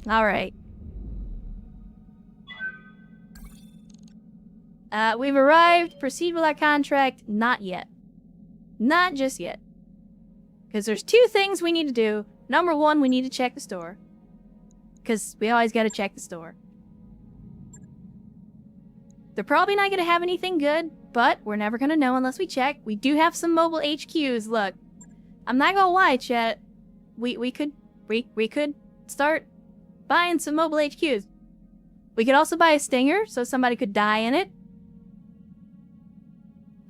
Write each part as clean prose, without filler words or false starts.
Alright. We've arrived. Proceed with our contract. Not yet. Not just yet. Because there's two things we need to do. Number one, we need to check the store. Because we always gotta check the store. They're probably not gonna have anything good, but we're never gonna know unless we check. We do have some mobile HQs. Look, I'm not gonna lie, chat. We could start buying some mobile HQs. We could also buy a Stinger, so somebody could die in it.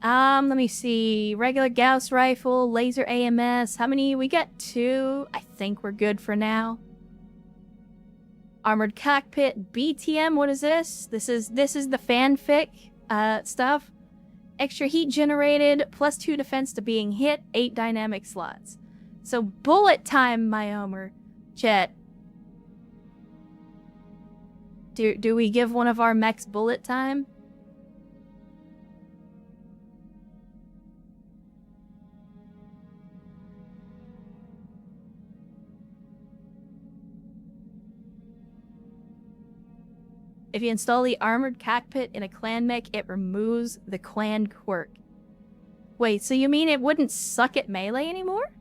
Let me see. Regular Gauss rifle, laser AMS. How many? We got 2. I think we're good for now. Armored cockpit, BTM. What is this? This is the fanfic stuff. Extra heat generated, +2 defense to being hit, 8 dynamic slots. So bullet time, my Omer. Chat. Do we give one of our mechs bullet time? If you install the armored cockpit in a clan mech, it removes the clan quirk. Wait, so you mean it wouldn't suck at melee anymore?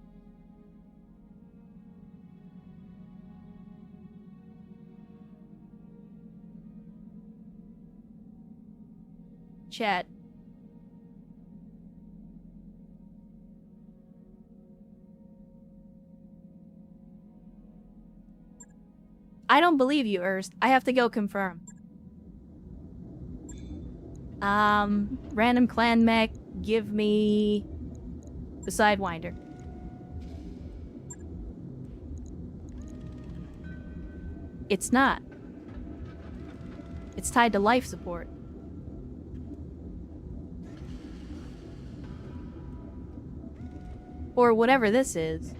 Chat. I don't believe you, Erst. I have to go confirm. Random clan mech, give me the Sidewinder. It's not. It's tied to life support. Or whatever this is.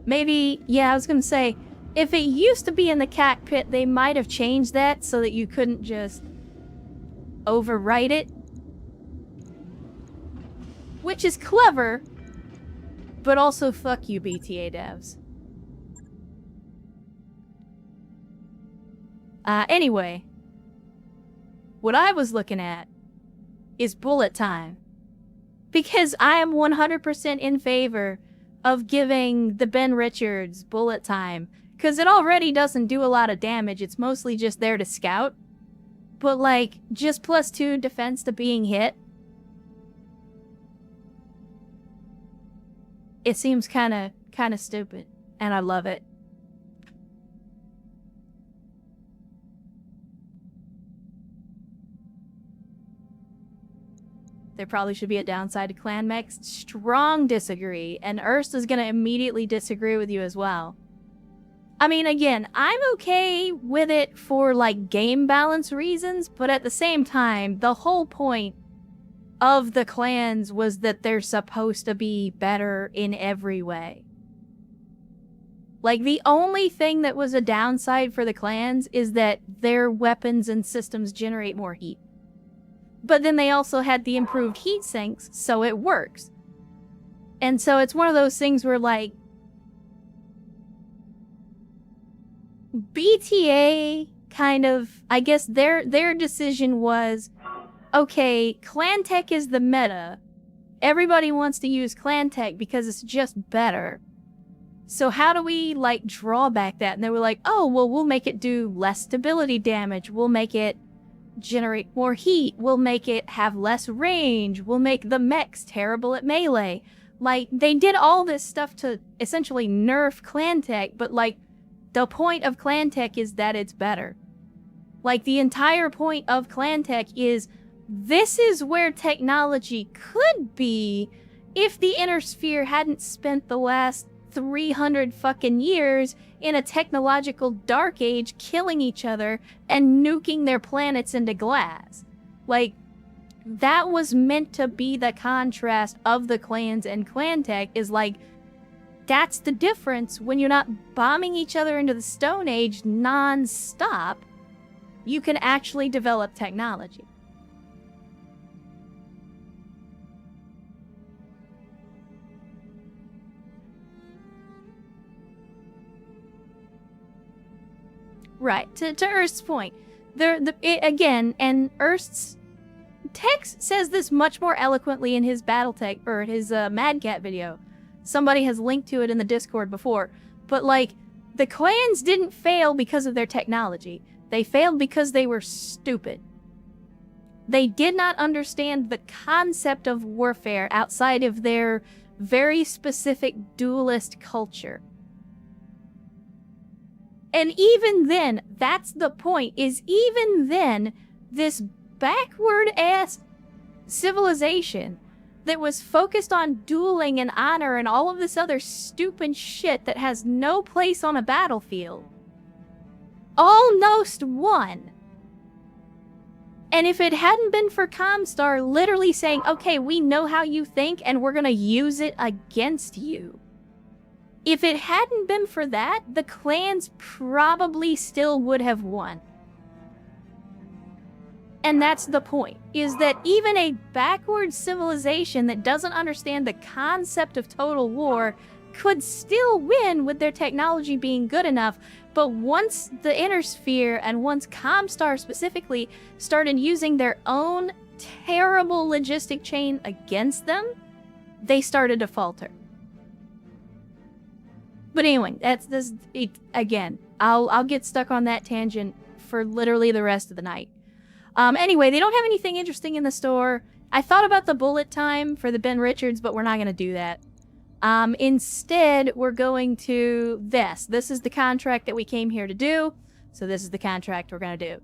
Maybe, yeah, I was gonna say, if it used to be in the cockpit, they might have changed that so that you couldn't just overwrite it. Which is clever, but also fuck you, BTA devs. Anyway, what I was looking at is bullet time. Because I am 100% in favor of giving the Ben Richards bullet time. Because it already doesn't do a lot of damage, it's mostly just there to scout. But like, just +2 defense to being hit. It seems kinda stupid, and I love it. There probably should be a downside to clan mechs. Strong disagree, and Erst is gonna immediately disagree with you as well. I mean, again, I'm okay with it for, like, game balance reasons, but at the same time, the whole point of the clans was that they're supposed to be better in every way. Like, the only thing that was a downside for the clans is that their weapons and systems generate more heat. But then they also had the improved heat sinks, so it works. And so it's one of those things where, like, BTA kind of, I guess their decision was, okay, clan tech is the meta. Everybody wants to use clan tech because it's just better. So how do we, like, draw back that? And they were like, oh, well, we'll make it do less stability damage. We'll make it generate more heat. We'll make it have less range. We'll make the mechs terrible at melee. Like, they did all this stuff to essentially nerf clan tech, but, like, the point of clan tech is that it's better. Like, the entire point of clan tech is this is where technology could be if the Inner Sphere hadn't spent the last 300 fucking years in a technological dark age killing each other and nuking their planets into glass. Like, that was meant to be the contrast of the clans and clan tech, is like, that's the difference. When you're not bombing each other into the Stone Age non-stop, you can actually develop technology. Right, to Erst's point. Again, and Erst's Tex says this much more eloquently in his Battletech, or his Mad Cat video. Somebody has linked to it in the Discord before. But, like, the clans didn't fail because of their technology. They failed because they were stupid. They did not understand the concept of warfare outside of their very specific duelist culture. And even then, that's the point, is even then, this backward-ass civilization that was focused on dueling and honor and all of this other stupid shit that has no place on a battlefield, almost won. And if it hadn't been for Comstar literally saying, okay, we know how you think and we're gonna use it against you. If it hadn't been for that, the clans probably still would have won. And that's the point, is that even a backward civilization that doesn't understand the concept of total war could still win with their technology being good enough. But once the Inner Sphere, and once Comstar specifically, started using their own terrible logistic chain against them, they started to falter. But anyway, that's this. Again, I'll get stuck on that tangent for literally the rest of the night. Anyway, they don't have anything interesting in the store. I thought about the bullet time for the Ben Richards, but we're not going to do that. Instead, we're going to this. This is the contract that we came here to do, so this is the contract we're going to do.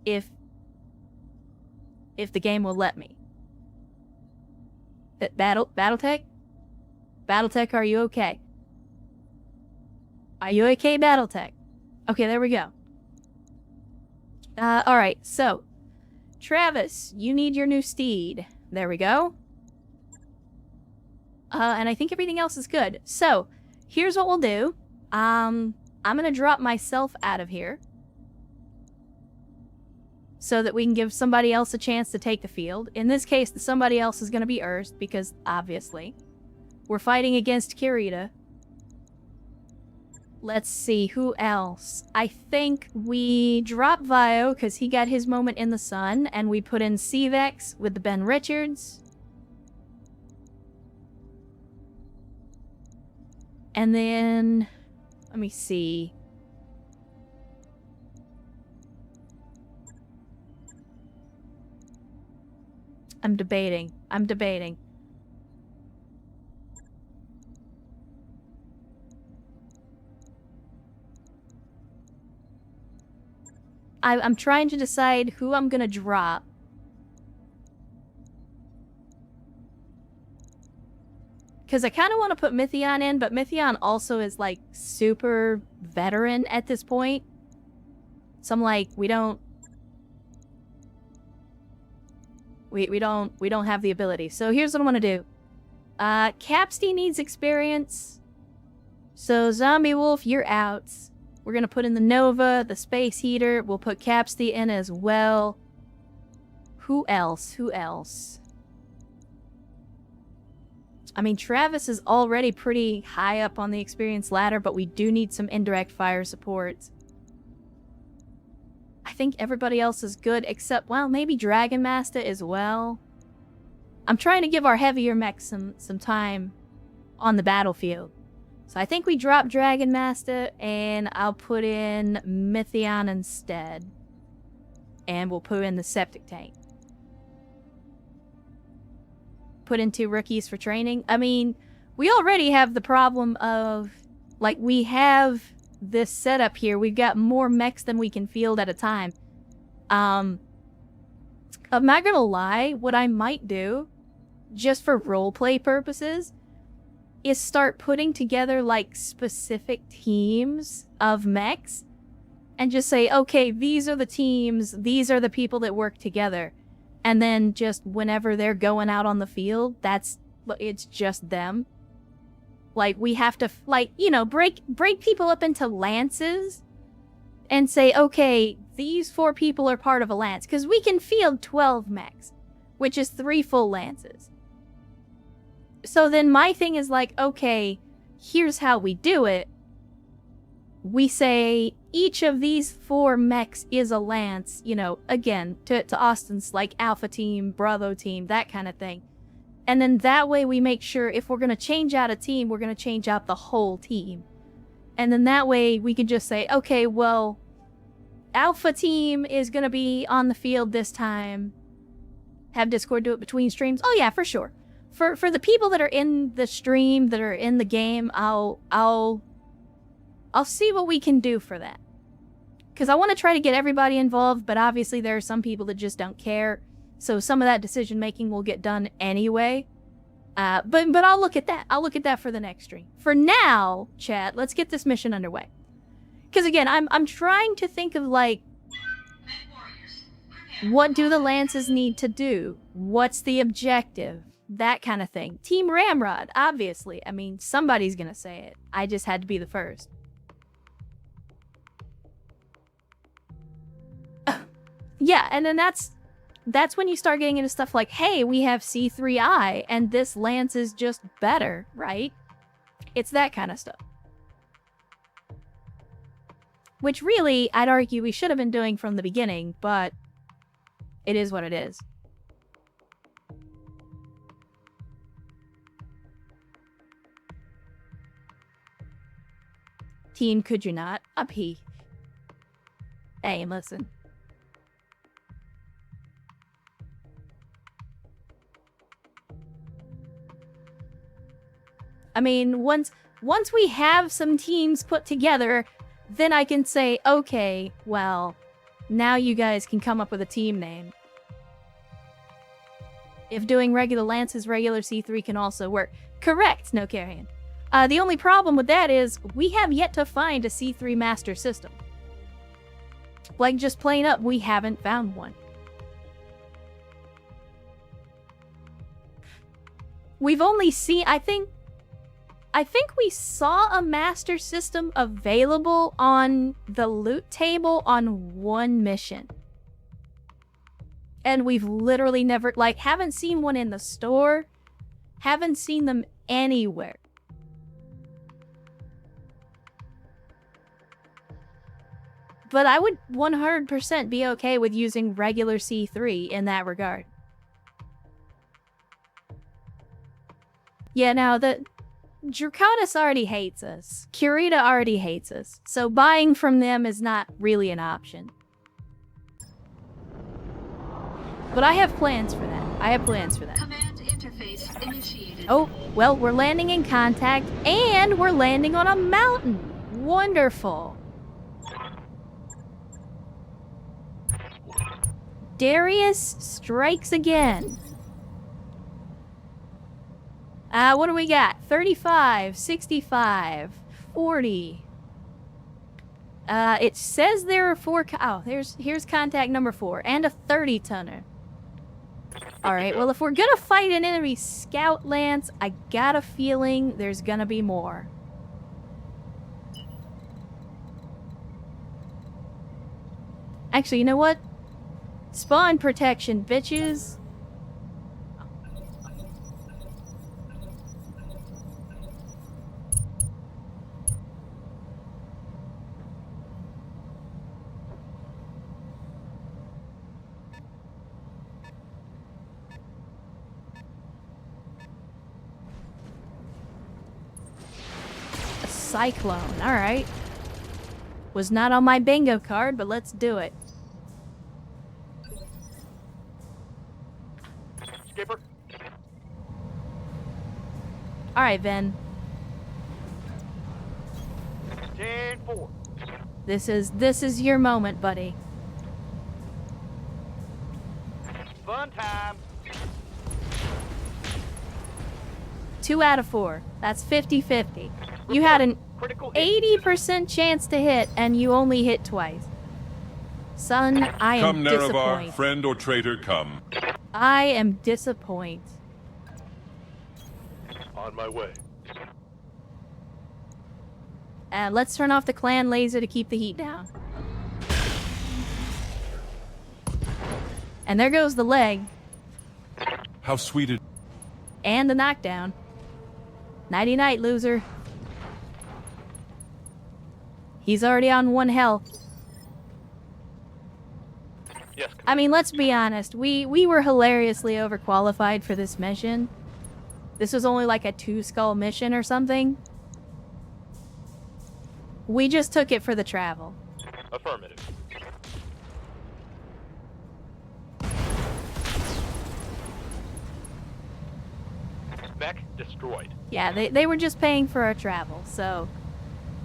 If the game will let me. Battletech? Battletech, are you okay? Are you okay, Battletech? Okay, there we go. Alright, so, Travis, you need your new steed. There we go. And I think everything else is good. So, here's what we'll do. I'm gonna drop myself out of here, so that we can give somebody else a chance to take the field. In this case, somebody else is gonna be Erst, because, obviously, we're fighting against Kirita. Let's see, who else? I think we drop Vio, because he got his moment in the sun, and we put in Cvex with the Ben Richards. And then, let me see. I'm debating. I'm trying to decide who I'm gonna drop. Because I kind of want to put Mythion in, but Mythion also is, like, super veteran at this point. So I'm like, we don't have the ability. So here's what I want to do. Capsty needs experience. So Zombie Wolf, you're out. We're going to put in the Nova, the Space Heater. We'll put Capsty in as well. Who else? I mean, Travis is already pretty high up on the experience ladder, but we do need some indirect fire support. I think everybody else is good, except, well, maybe Dragon Master as well. I'm trying to give our heavier mechs some time on the battlefield. So I think we drop Dragon Master, and I'll put in Mythion instead. And we'll put in the Septic Tank. Put in 2 rookies for training. I mean, we already have the problem of, like, we have this setup here. We've got more mechs than we can field at a time. I'm not gonna lie, what I might do, just for roleplay purposes, is start putting together, like, specific teams of mechs, and just say, okay, these are the teams, these are the people that work together. And then just whenever they're going out on the field, it's just them. Like, we have to, like, you know, break people up into lances and say, okay, these 4 people are part of a lance. Because we can field 12 mechs, which is 3 full lances. So then my thing is like, okay, here's how we do it. We say each of these 4 mechs is a lance, you know, again, to Austin's, like, Alpha Team, Bravo Team, that kind of thing. And then that way we make sure if we're going to change out a team, we're going to change out the whole team. And then that way we can just say, okay, well, Alpha Team is going to be on the field this time. Have Discord do it between streams. Oh yeah, for sure. For the people that are in the stream, that are in the game, I'll see what we can do for that. Because I want to try to get everybody involved, but obviously there are some people that just don't care. So some of that decision making will get done anyway. But I'll look at that. I'll look at that for the next stream. For now, chat, let's get this mission underway. Because again, I'm trying to think of, like, what do the lances need to do? What's the objective? That kind of thing. Team Ramrod, obviously. I mean, somebody's gonna say it. I just had to be the first. Yeah, and then that's when you start getting into stuff like, hey, we have C3I, and this lance is just better, right? It's that kind of stuff. Which really, I'd argue we should have been doing from the beginning, but it is what it is. Team, could you not? Up he. Hey, listen. I mean, once we have some teams put together, then I can say, okay, well, now you guys can come up with a team name. If doing regular lances, regular C3 can also work. Correct, No Carrion. The only problem with that is we have yet to find a C3 master system. Like, just plain up, we haven't found one. We've only seen, I think we saw a master system available on the loot table on one mission. And we've literally never, like, haven't seen one in the store, haven't seen them anywhere. But I would 100% be okay with using regular C3 in that regard. Yeah, now the Draconis already hates us. Kurita already hates us. So buying from them is not really an option. But I have plans for that. Command interface initiated. Oh, well, we're landing in contact, and we're landing on a mountain. Wonderful. Darius strikes again. What do we got? 35, 65, 40. It says there are 4. Oh, here's contact number 4 and a 30-tonner. All right. Well, if we're gonna fight an enemy scout lance, I got a feeling there's gonna be more. Actually, you know what? Spawn protection, bitches. A cyclone, alright. Was not on my bingo card, but let's do it. Skipper. All right, Ben. 10-4. This is your moment, buddy. Fun time. 2 out of 4. That's 50-50. You had an 80% chance to hit, and you only hit twice. Son, I am disappointed. Come, Nerevar, friend or traitor, come. I am disappointed. On my way. Let's turn off the clan laser to keep the heat down. And there goes the leg. How sweet it... And the knockdown. Nighty-night, loser. He's already on 1 health. Yes, I mean, let's be honest. We were hilariously overqualified for this mission. This was only like a 2-skull mission or something. We just took it for the travel. affirmative. Mech destroyed. Yeah, they were just paying for our travel, so...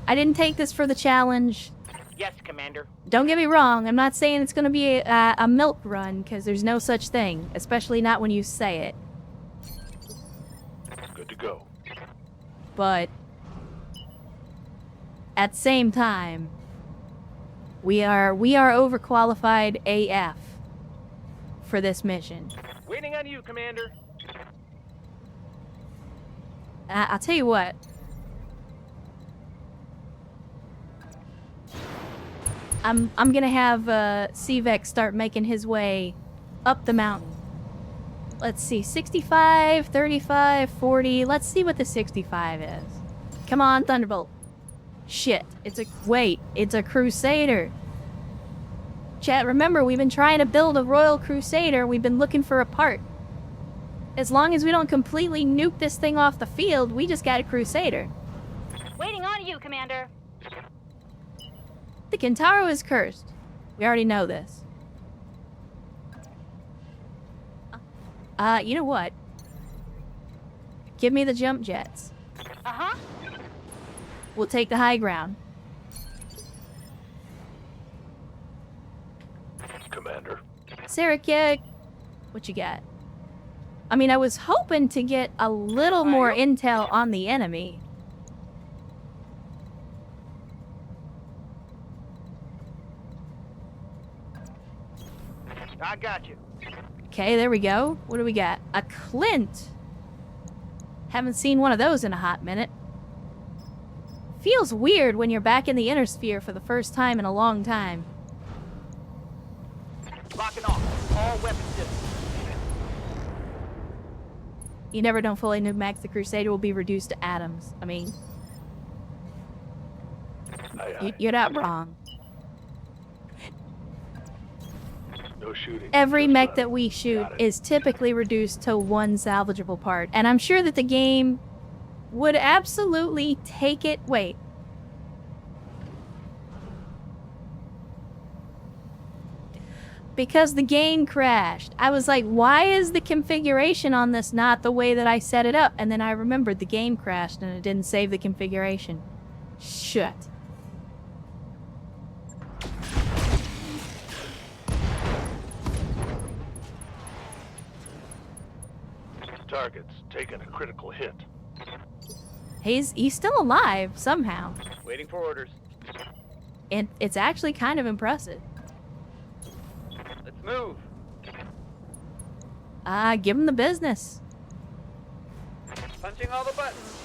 I didn't take this for the challenge. Yes, Commander. Don't get me wrong, I'm not saying it's gonna be a milk run, because there's no such thing. Especially not when you say it. Good to go. But... at the same time... We are overqualified AF for this mission. Waiting on you, Commander. I'll tell you what. I'm gonna have CVEX start making his way up the mountain. Let's see, 65, 35, 40. Let's see what the 65 is. Come on, Thunderbolt. Shit, it's a Crusader. Chat, remember, we've been trying to build a Royal Crusader. We've been looking for a part. As long as we don't completely nuke this thing off the field, we just got a Crusader. Waiting on you, Commander. The Kintaro is cursed. We already know this. You know what? Give me the jump jets. Uh-huh. We'll take the high ground. Commander. Sarek, what you got? I mean, I was hoping to get a little more intel on the enemy. I got you. Okay, there we go. What do we got? A Clint. Haven't seen one of those in a hot minute. Feels weird when you're back in the inner sphere for the first time in a long time. Locking off. All weapon systems. You never know, fully nuke Max the Crusader will be reduced to atoms. I mean, you're not wrong. No shooting. Every Just mech running. that we shoot Got it. is typically reduced to 1 salvageable part. And I'm sure that the game would absolutely take it. Wait. Because the game crashed. I was like, why is the configuration on this not the way that I set it up? And then I remembered the game crashed and it didn't save the configuration. Shit. Target's taking a critical hit. He's still alive somehow. Waiting for orders. And it's actually kind of impressive. Let's move. Give him the business. Punching all the buttons.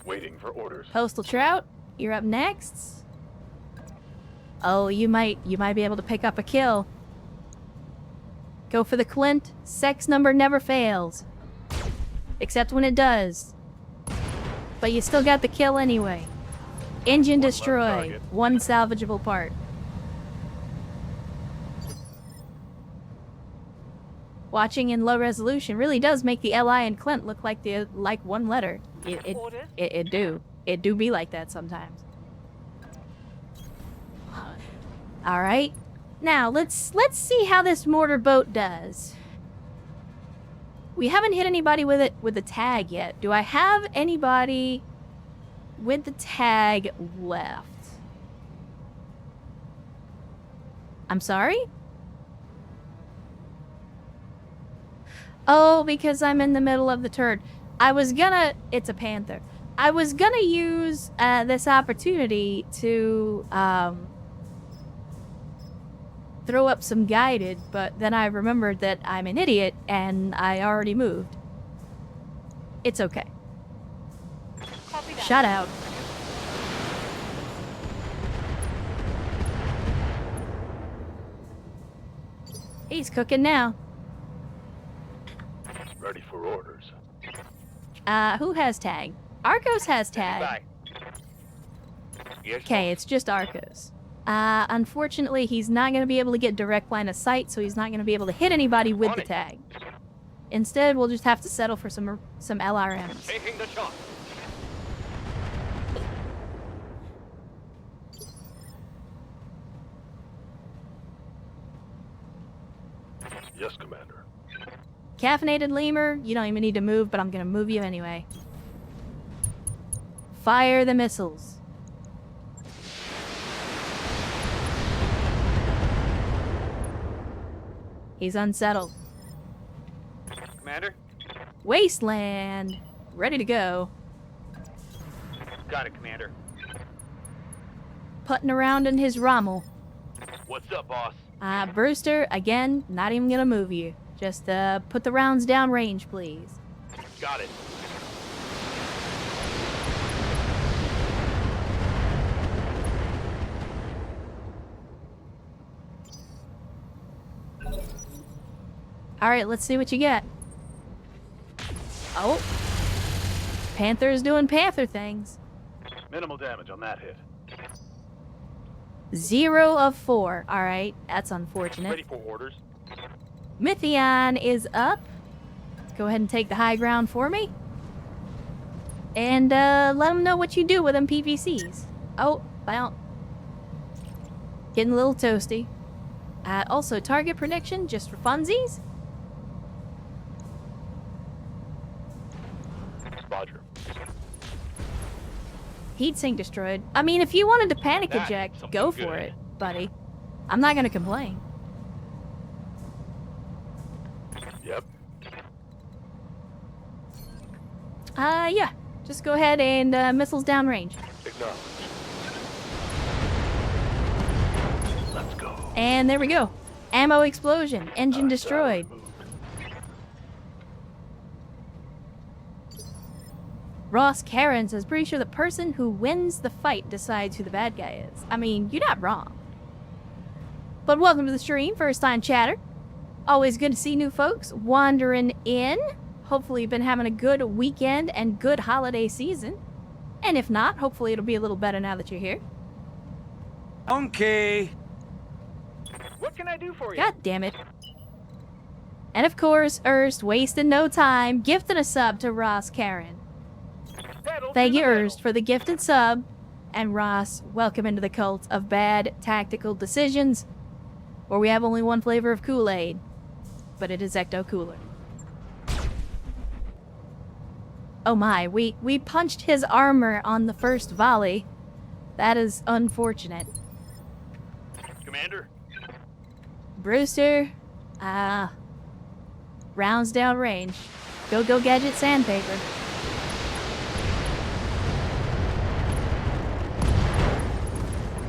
Waiting for orders. Postal Trout, you're up next. Oh, you might be able to pick up a kill. Go for the Clint. Sex number never fails. Except when it does. But you still got the kill anyway. Engine left destroyed. target. 1 salvageable part. Watching in low resolution really does make the LI and Clint look like one letter. It do be like that sometimes. All right. Now let's see how this mortar boat does. We haven't hit anybody with the tag yet. Do I have anybody with the tag left? I'm sorry? Oh, because I'm in the middle of the turd. It's a panther. I was gonna use this opportunity to throw up some guided, but then I remembered that I'm an idiot and I already moved. It's okay. Copy that. Shut out. He's cooking now. Ready for orders. Who has tag? Arcos has tag. Yes, Okay, it's just Arcos. Unfortunately, he's not going to be able to get direct line of sight, so he's not going to be able to hit anybody with the tag. Instead, we'll just have to settle for some LRMs. Taking the shot. Yes, Commander. Caffeinated lemur, you don't even need to move, but I'm going to move you anyway. Fire the missiles. He's unsettled. Commander? Wasteland. Ready to go. Got it, Commander. Putting around in his Rommel. What's up, boss? Brewster, again, not even gonna move you. Just, put the rounds down range, please. Got it. Alright, let's see what you get. Oh. Panther's doing Panther things. Minimal damage on that hit. 0 of 4. Alright, that's unfortunate. Ready for orders. Mythion is up. Go ahead and take the high ground for me. And, let them know what you do with them PVCs. Oh, well. Getting a little toasty. Also, target prediction, just for funsies. Roger. Heatsink destroyed. I mean, if you wanted to panic That's eject, something go good. for it, buddy. I'm not gonna complain. Yep. Yeah. Just go ahead and, missiles downrange. Acknowledged. Let's go. And there we go. Ammo explosion. Engine destroyed. Ross Karen says, pretty sure the person who wins the fight decides who the bad guy is. I mean, you're not wrong. But welcome to the stream, first time chatter. Always good to see new folks wandering in. Hopefully you've been having a good weekend and good holiday season. And if not, hopefully it'll be a little better now that you're here. Okay. What can I do for you? God damn it. And of course, Erst, wasting no time, gifting a sub to Ross Karen. Pedal Thank to you, the metal. Erst, for the gifted sub. And Ross, welcome into the cult of bad tactical decisions, where we have only one flavor of Kool-Aid, but it is Ecto Cooler. Oh my, we punched his armor on the first volley. That is unfortunate. Commander? Brewster, rounds down range. Go gadget sandpaper.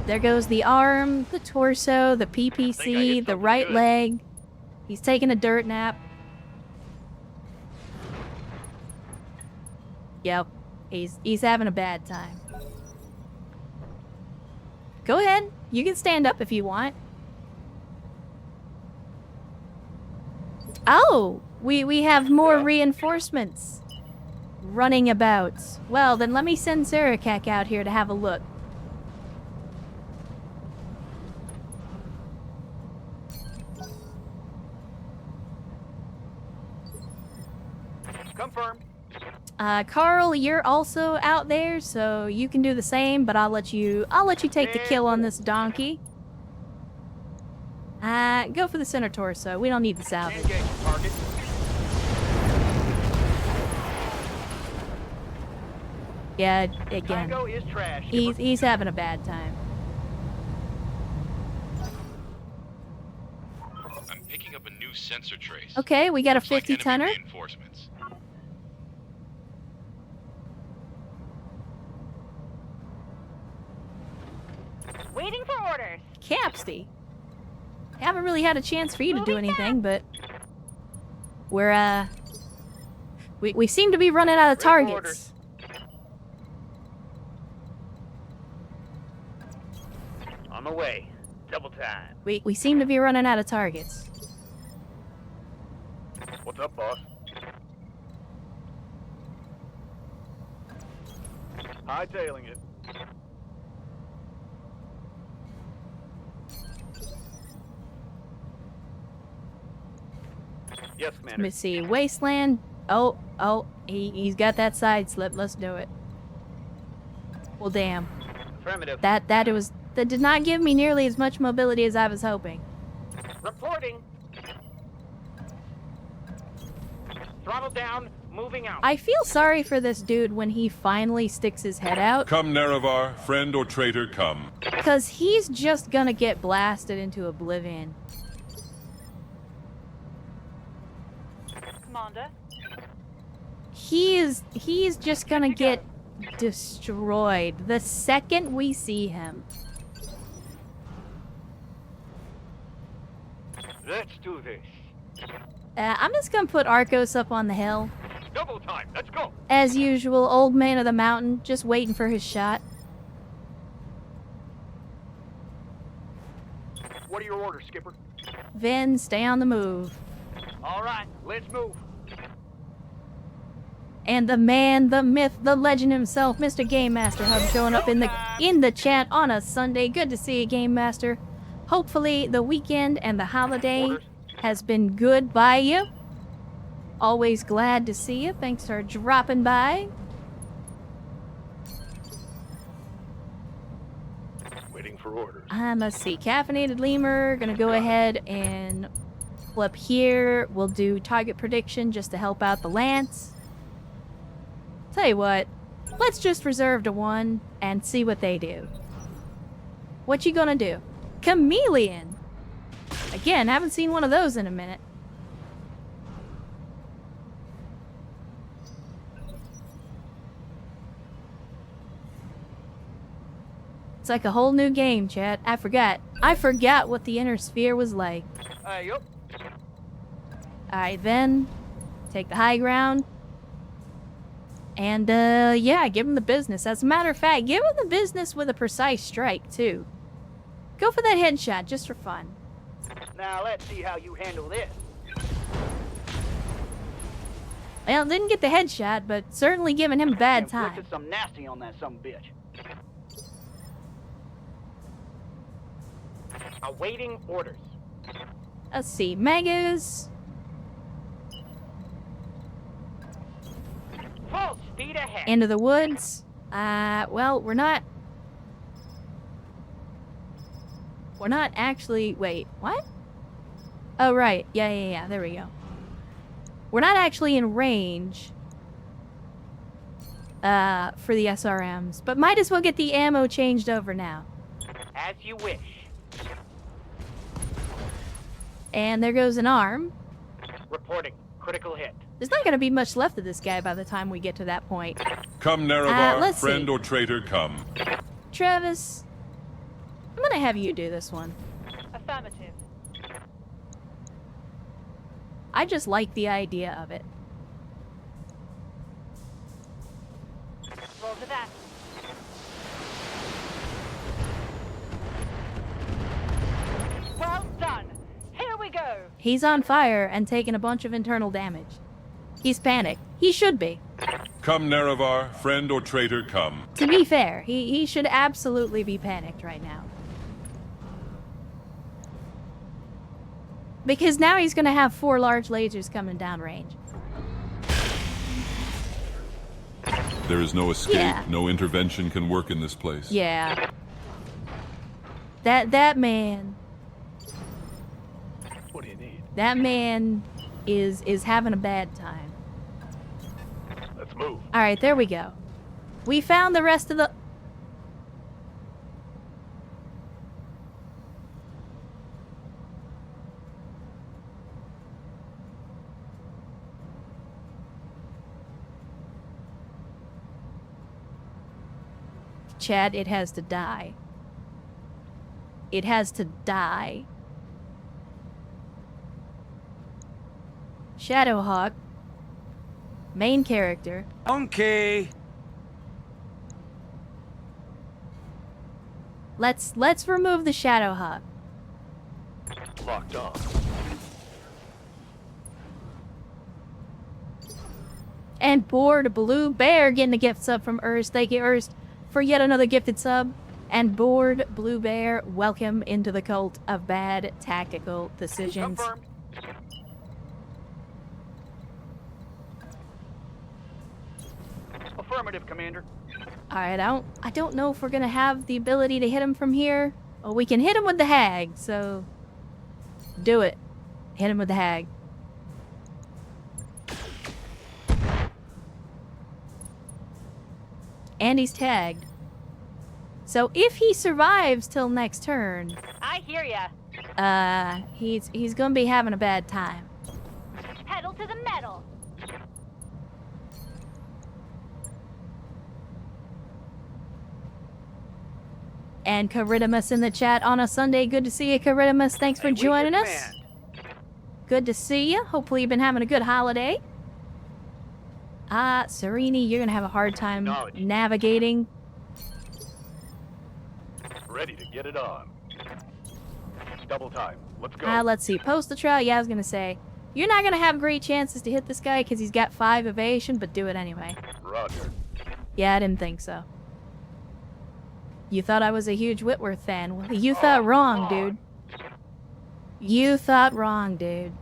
There goes the arm, the torso, the Think I PPC, hit the something right good. leg. He's taking a dirt nap. Yep, he's having a bad time. Go ahead, you can stand up if you want. Oh, we have more Yeah. reinforcements running about. Well, then let me send Sarakak out here to have a look. Confirm. Carl, you're also out there, so you can do the same, but I'll let you take the kill on this donkey. Go for the center torso. We don't need the salvage. Engage target. Yeah, again. Tango is trash. He's having a bad time. I'm picking up a new sensor trace. Okay, we got a Looks like 50 enemy tonner. reinforcements. Waiting for orders. Capsty. Haven't really had a chance for you to do anything, but we're we seem to be running out of Ready for targets. On the way. Double time. We seem to be running out of targets. What's up, boss? Hightailing it. Yes, Let Commander. me see. Wasteland. Oh, he's got that side slip. Let's do it. Well, damn. Affirmative. That did not give me nearly as much mobility as I was hoping. Reporting. Throttle down, moving out. I feel sorry for this dude when he finally sticks his head out, Come, Nerevar, friend or traitor, come. because he's just gonna get blasted into oblivion. Commander. He's just gonna get destroyed the second we see him. Let's do this. I'm just gonna put Arcos up on the hill. Double time. Let's go. As usual, old man of the mountain, just waiting for his shot. What are your orders, Skipper? Vin, stay on the move. All right, let's move. And the man, the myth, the legend himself, Mr. Game Master Hub, showing up in the chat on a Sunday. Good to see you, Game Master. Hopefully the weekend and the holiday Orders. has been good by you. Always glad to see you. Thanks for dropping by. Waiting for orders. Let's see. Caffeinated Lemur. Gonna go ahead and flip here. We'll do target prediction just to help out the Lance. Tell you what. Let's just reserve to one and see what they do. What you gonna do? Chameleon. Again, haven't seen one of those in a minute. It's like a whole new game, chat. I forgot what the inner sphere was like. Yup. Alright, then. Take the high ground. And, yeah, give him the business. As a matter of fact, give him the business with a precise strike, too. Go for that headshot, just for fun. Now let's see how you handle this. Well, didn't get the headshot, but certainly giving him a bad time. Inflicted some nasty on that some bitch. Awaiting orders. Let's see, Megas. Full speed ahead. Into the woods. Well, we're not actually, wait, what? Oh, right. Yeah, there we go. We're not actually in range for the SRMs, but might as well get the ammo changed over now. As you wish. And there goes an arm. Reporting. Critical hit. There's not going to be much left of this guy by the time we get to that point. Come, Nerevar, let's friend see. or traitor, come. Travis, I'm going to have you do this one. Affirmative. I just like the idea of it. Roll to that. Well done. Here we go. He's on fire and taking a bunch of internal damage. He's panicked. He should be. Come, Nerevar, friend or traitor, come. To be fair, he should absolutely be panicked right now. Because now he's going to have 4 large lasers coming down range. There is no escape. Yeah. No intervention can work in this place. Yeah. That man... What do you need? That man is having a bad time. Let's move. Alright, there we go. We found the rest of the... Chad, it has to die. It has to die. Shadowhawk. Main character. Okay. Let's remove the Shadowhawk. Locked on. And board Blue Bear getting a gift sub from Ernst. Thank you, Ernst. for yet another gifted sub. And Bored Blue Bear, welcome into the cult of bad tactical decisions. Confirmed. Affirmative, Commander. Alright, I don't know if we're gonna have the ability to hit him from here. Well, we can hit him with the hag, so do it. Hit him with the hag. And he's tagged. So if he survives till next turn, I hear ya. he's gonna be having a bad time. Pedal to the metal. And Caridimus in the chat on a Sunday. Good to see you, Caridimus. Thanks for joining us. Good to see you. Hopefully you've been having a good holiday. Serini, you're gonna have a hard time navigating. Ready to get it on. Double time. Let's go. Let's see. Post the trial. Yeah, I was gonna say. You're not gonna have great chances to hit this guy because he's got 5 evasion, but do it anyway. Roger. Yeah, I didn't think so. You thought I was a huge Whitworth fan. Well, you thought wrong, dude. You thought wrong, dude.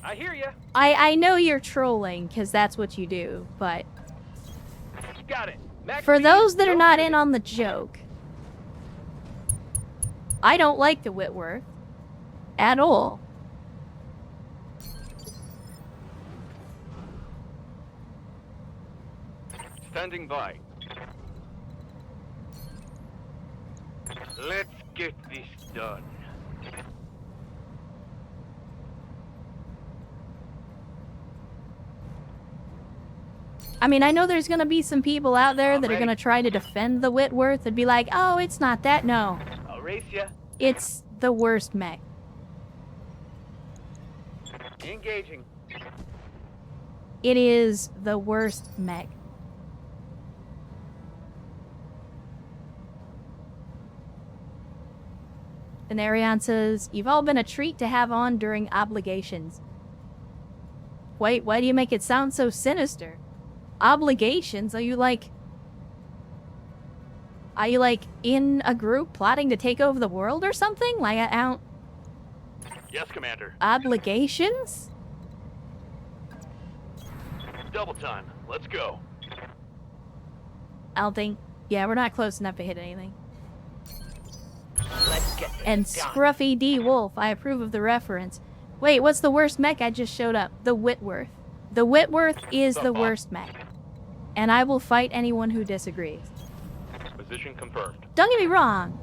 I hear ya. I know you're trolling, because that's what you do, but Got it. Max for speed, those that are go not shoot in it. on the joke, I don't like the Whitworth at all. Standing by. Let's get this done. I mean, I know there's gonna be some people out there that are Already. gonna try to defend the Whitworth and be like, oh, it's not that. No, I'll race ya. it's the worst mech. Engaging. It is the worst mech. Venerian says, you've all been a treat to have on during obligations. Wait, why do you make it sound so sinister? Obligations? Are you like in a group plotting to take over the world or something? Like, I don't... Yes, Commander. Obligations? Double time. Let's go. I don't think... Yeah, we're not close enough to hit anything. Let's get this And done. Scruffy D. Wolf, I approve of the reference. Wait, what's the worst mech I just showed up? The Whitworth. The Whitworth is the worst mech. And I will fight anyone who disagrees. Position confirmed. Don't get me wrong.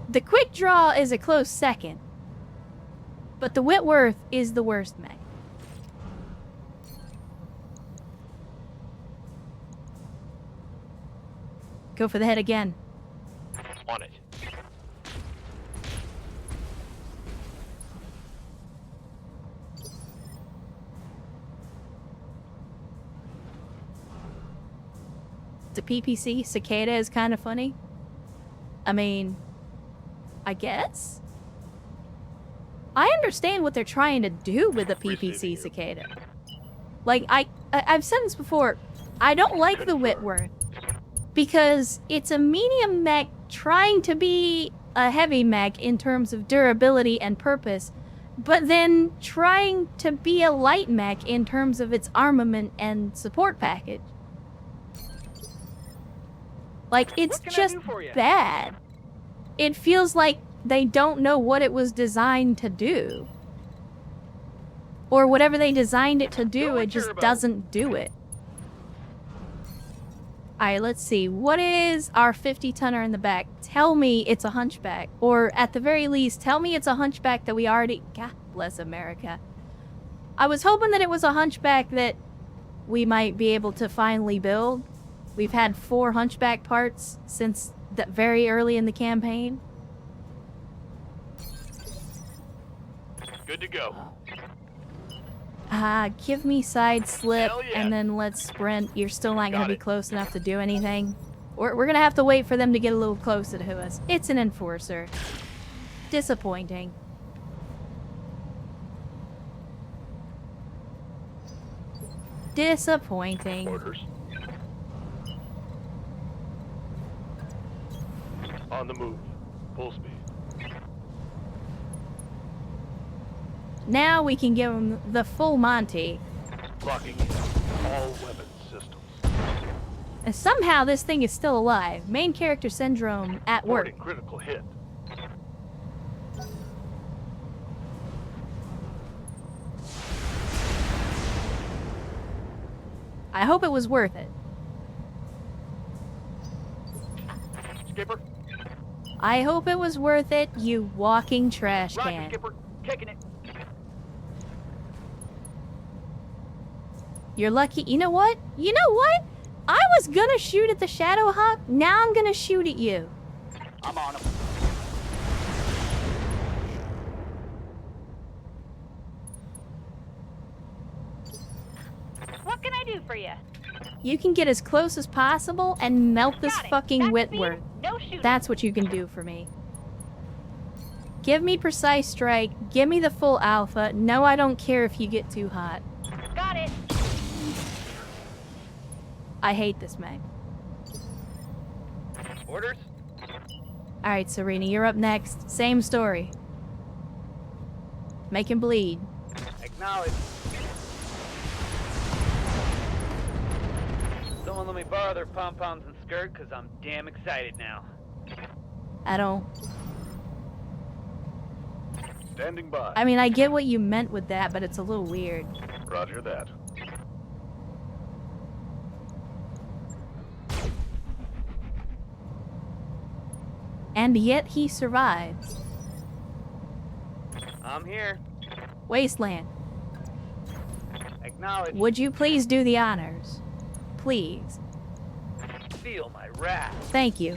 The Quick Draw is a close second. But the Whitworth is the worst mech. Go for the head again. On it. The PPC Cicada is kind of funny. I mean, I guess. I understand what they're trying to do with the PPC Cicada. Like, I've said this before. I don't like the Whitworth because it's a medium mech trying to be a heavy mech in terms of durability and purpose, but then trying to be a light mech in terms of its armament and support package. Like, it's What can I just do for ya? bad. It feels like they don't know what it was designed to do. Or whatever they designed it to do, Going it just turbo. doesn't do it. Alright, let's see. What is our 50-tonner in the back? Tell me it's a hunchback. Or, at the very least, tell me it's a hunchback that we already... God bless America. I was hoping that it was a hunchback that we might be able to finally build. We've had 4 hunchback parts since very early in the campaign. Good to go. Give me side slip, Hell yeah. and then let's sprint. You're still not going Got to be it. close enough to do anything. We're going to have to wait for them to get a little closer to us. It's an enforcer. Disappointing. Disappointing. Orders. On the move. Full speed. Now we can give him the full Monty. Locking in all weapon systems. And somehow this thing is still alive. Main character syndrome at work. Reporting critical hit. I hope it was worth it. Skipper. I hope it was worth it, you walking trash Roger, can. Skipper. Taking it. You're lucky. You know what? You know what? I was gonna shoot at the Shadow Hawk. Now I'm gonna shoot at you. I'm on him. What can I do for you? You can get as close as possible and melt this Got it. fucking Back Whitworth. speed, no shooting. That's what you can do for me. Give me precise strike. Give me the full alpha. No, I don't care if you get too hot. Got it. I hate this mech. Orders? Alright, Serena, you're up next. Same story. Make him bleed. Acknowledge. Someone let me borrow their pom-poms and skirt, because I'm damn excited now. I don't... Standing by. I mean, I get what you meant with that, but it's a little weird. Roger that. And yet he survives. I'm here. Wasteland, Acknowledge. would you please do the honors? Please. Feel my wrath. Thank you.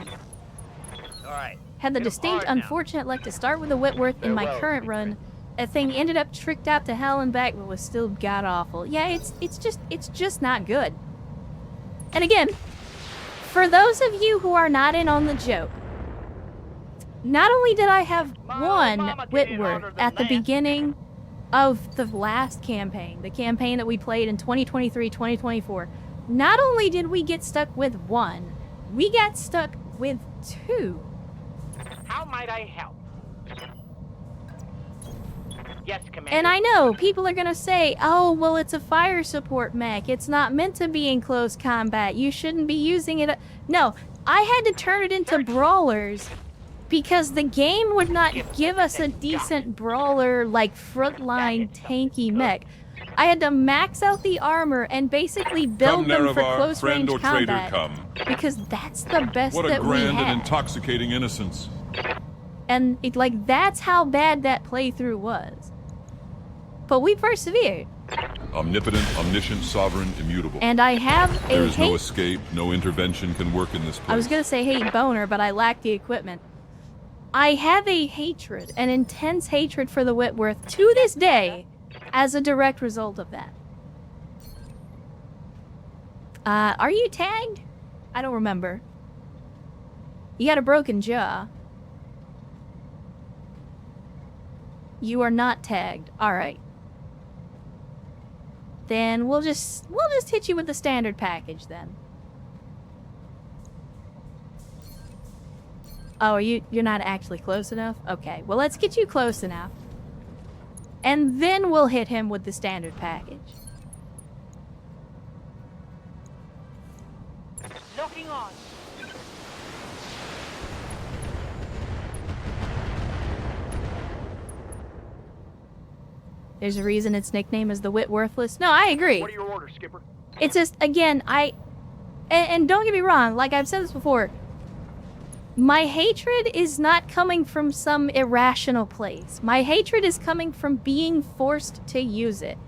Alright. Had the Hit 'em distinct hard now. unfortunate luck to start with a Whitworth in my Farewell, current run. That thing ended up tricked out to hell and back, but was still god awful. Yeah, it's just not good. And again, for those of you who are not in on the joke, not only did I have one mama did it harder Whitworth than at the that. beginning of the last campaign, the campaign that we played in 2023-2024, not only did we get stuck with one, we got stuck with two. How might I help? Yes, Commander. And I know people are gonna say, oh, well, it's a fire support mech. It's not meant to be in close combat. You shouldn't be using it. No, I had to turn it into brawlers because the game would not give us a decent brawler, like frontline tanky mech. I had to max out the armor and basically build Come, them for Nerevar, close friend range or traitor, combat come. because that's the best What a that we grand had. and intoxicating innocence. And it, like, that's how bad that playthrough was. But we persevered. Omnipotent, omniscient, sovereign, immutable. And I have There a is no hate... escape, no intervention can work in this place. I was gonna say hate boner, but I lack the equipment. I have a hatred, an intense hatred for the Whitworth to this day as a direct result of that. Are you tagged? I don't remember. You got a broken jaw. You are not tagged. Alright. Then we'll just hit you with the standard package then. Oh, you're not actually close enough? Okay, well let's get you close enough. And then we'll hit him with the standard package. Locking on. There's a reason its nickname is the Whitworthless. No, I agree. What are your orders, Skipper? It's just, again, and don't get me wrong, like I've said this before, my hatred is not coming from some irrational place. My hatred is coming from being forced to use it.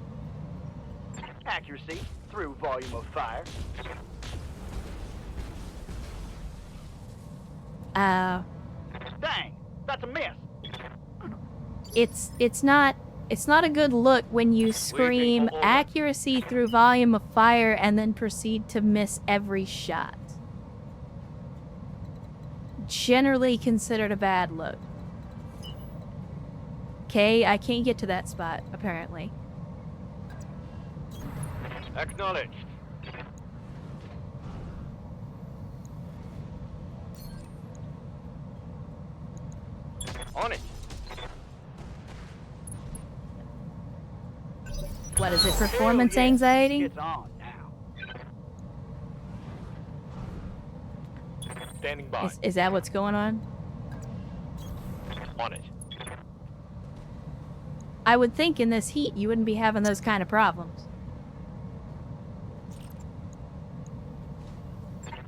Accuracy through volume of fire. Dang, that's a miss. It's not a good look when you scream hold on. accuracy through volume of fire and then proceed to miss every shot. Generally considered a bad look. Okay, I can't get to that spot, apparently. Acknowledged. On it. What is it, performance anxiety? It's on now. Standing by. Is that what's going on? On it. I would think in this heat you wouldn't be having those kind of problems.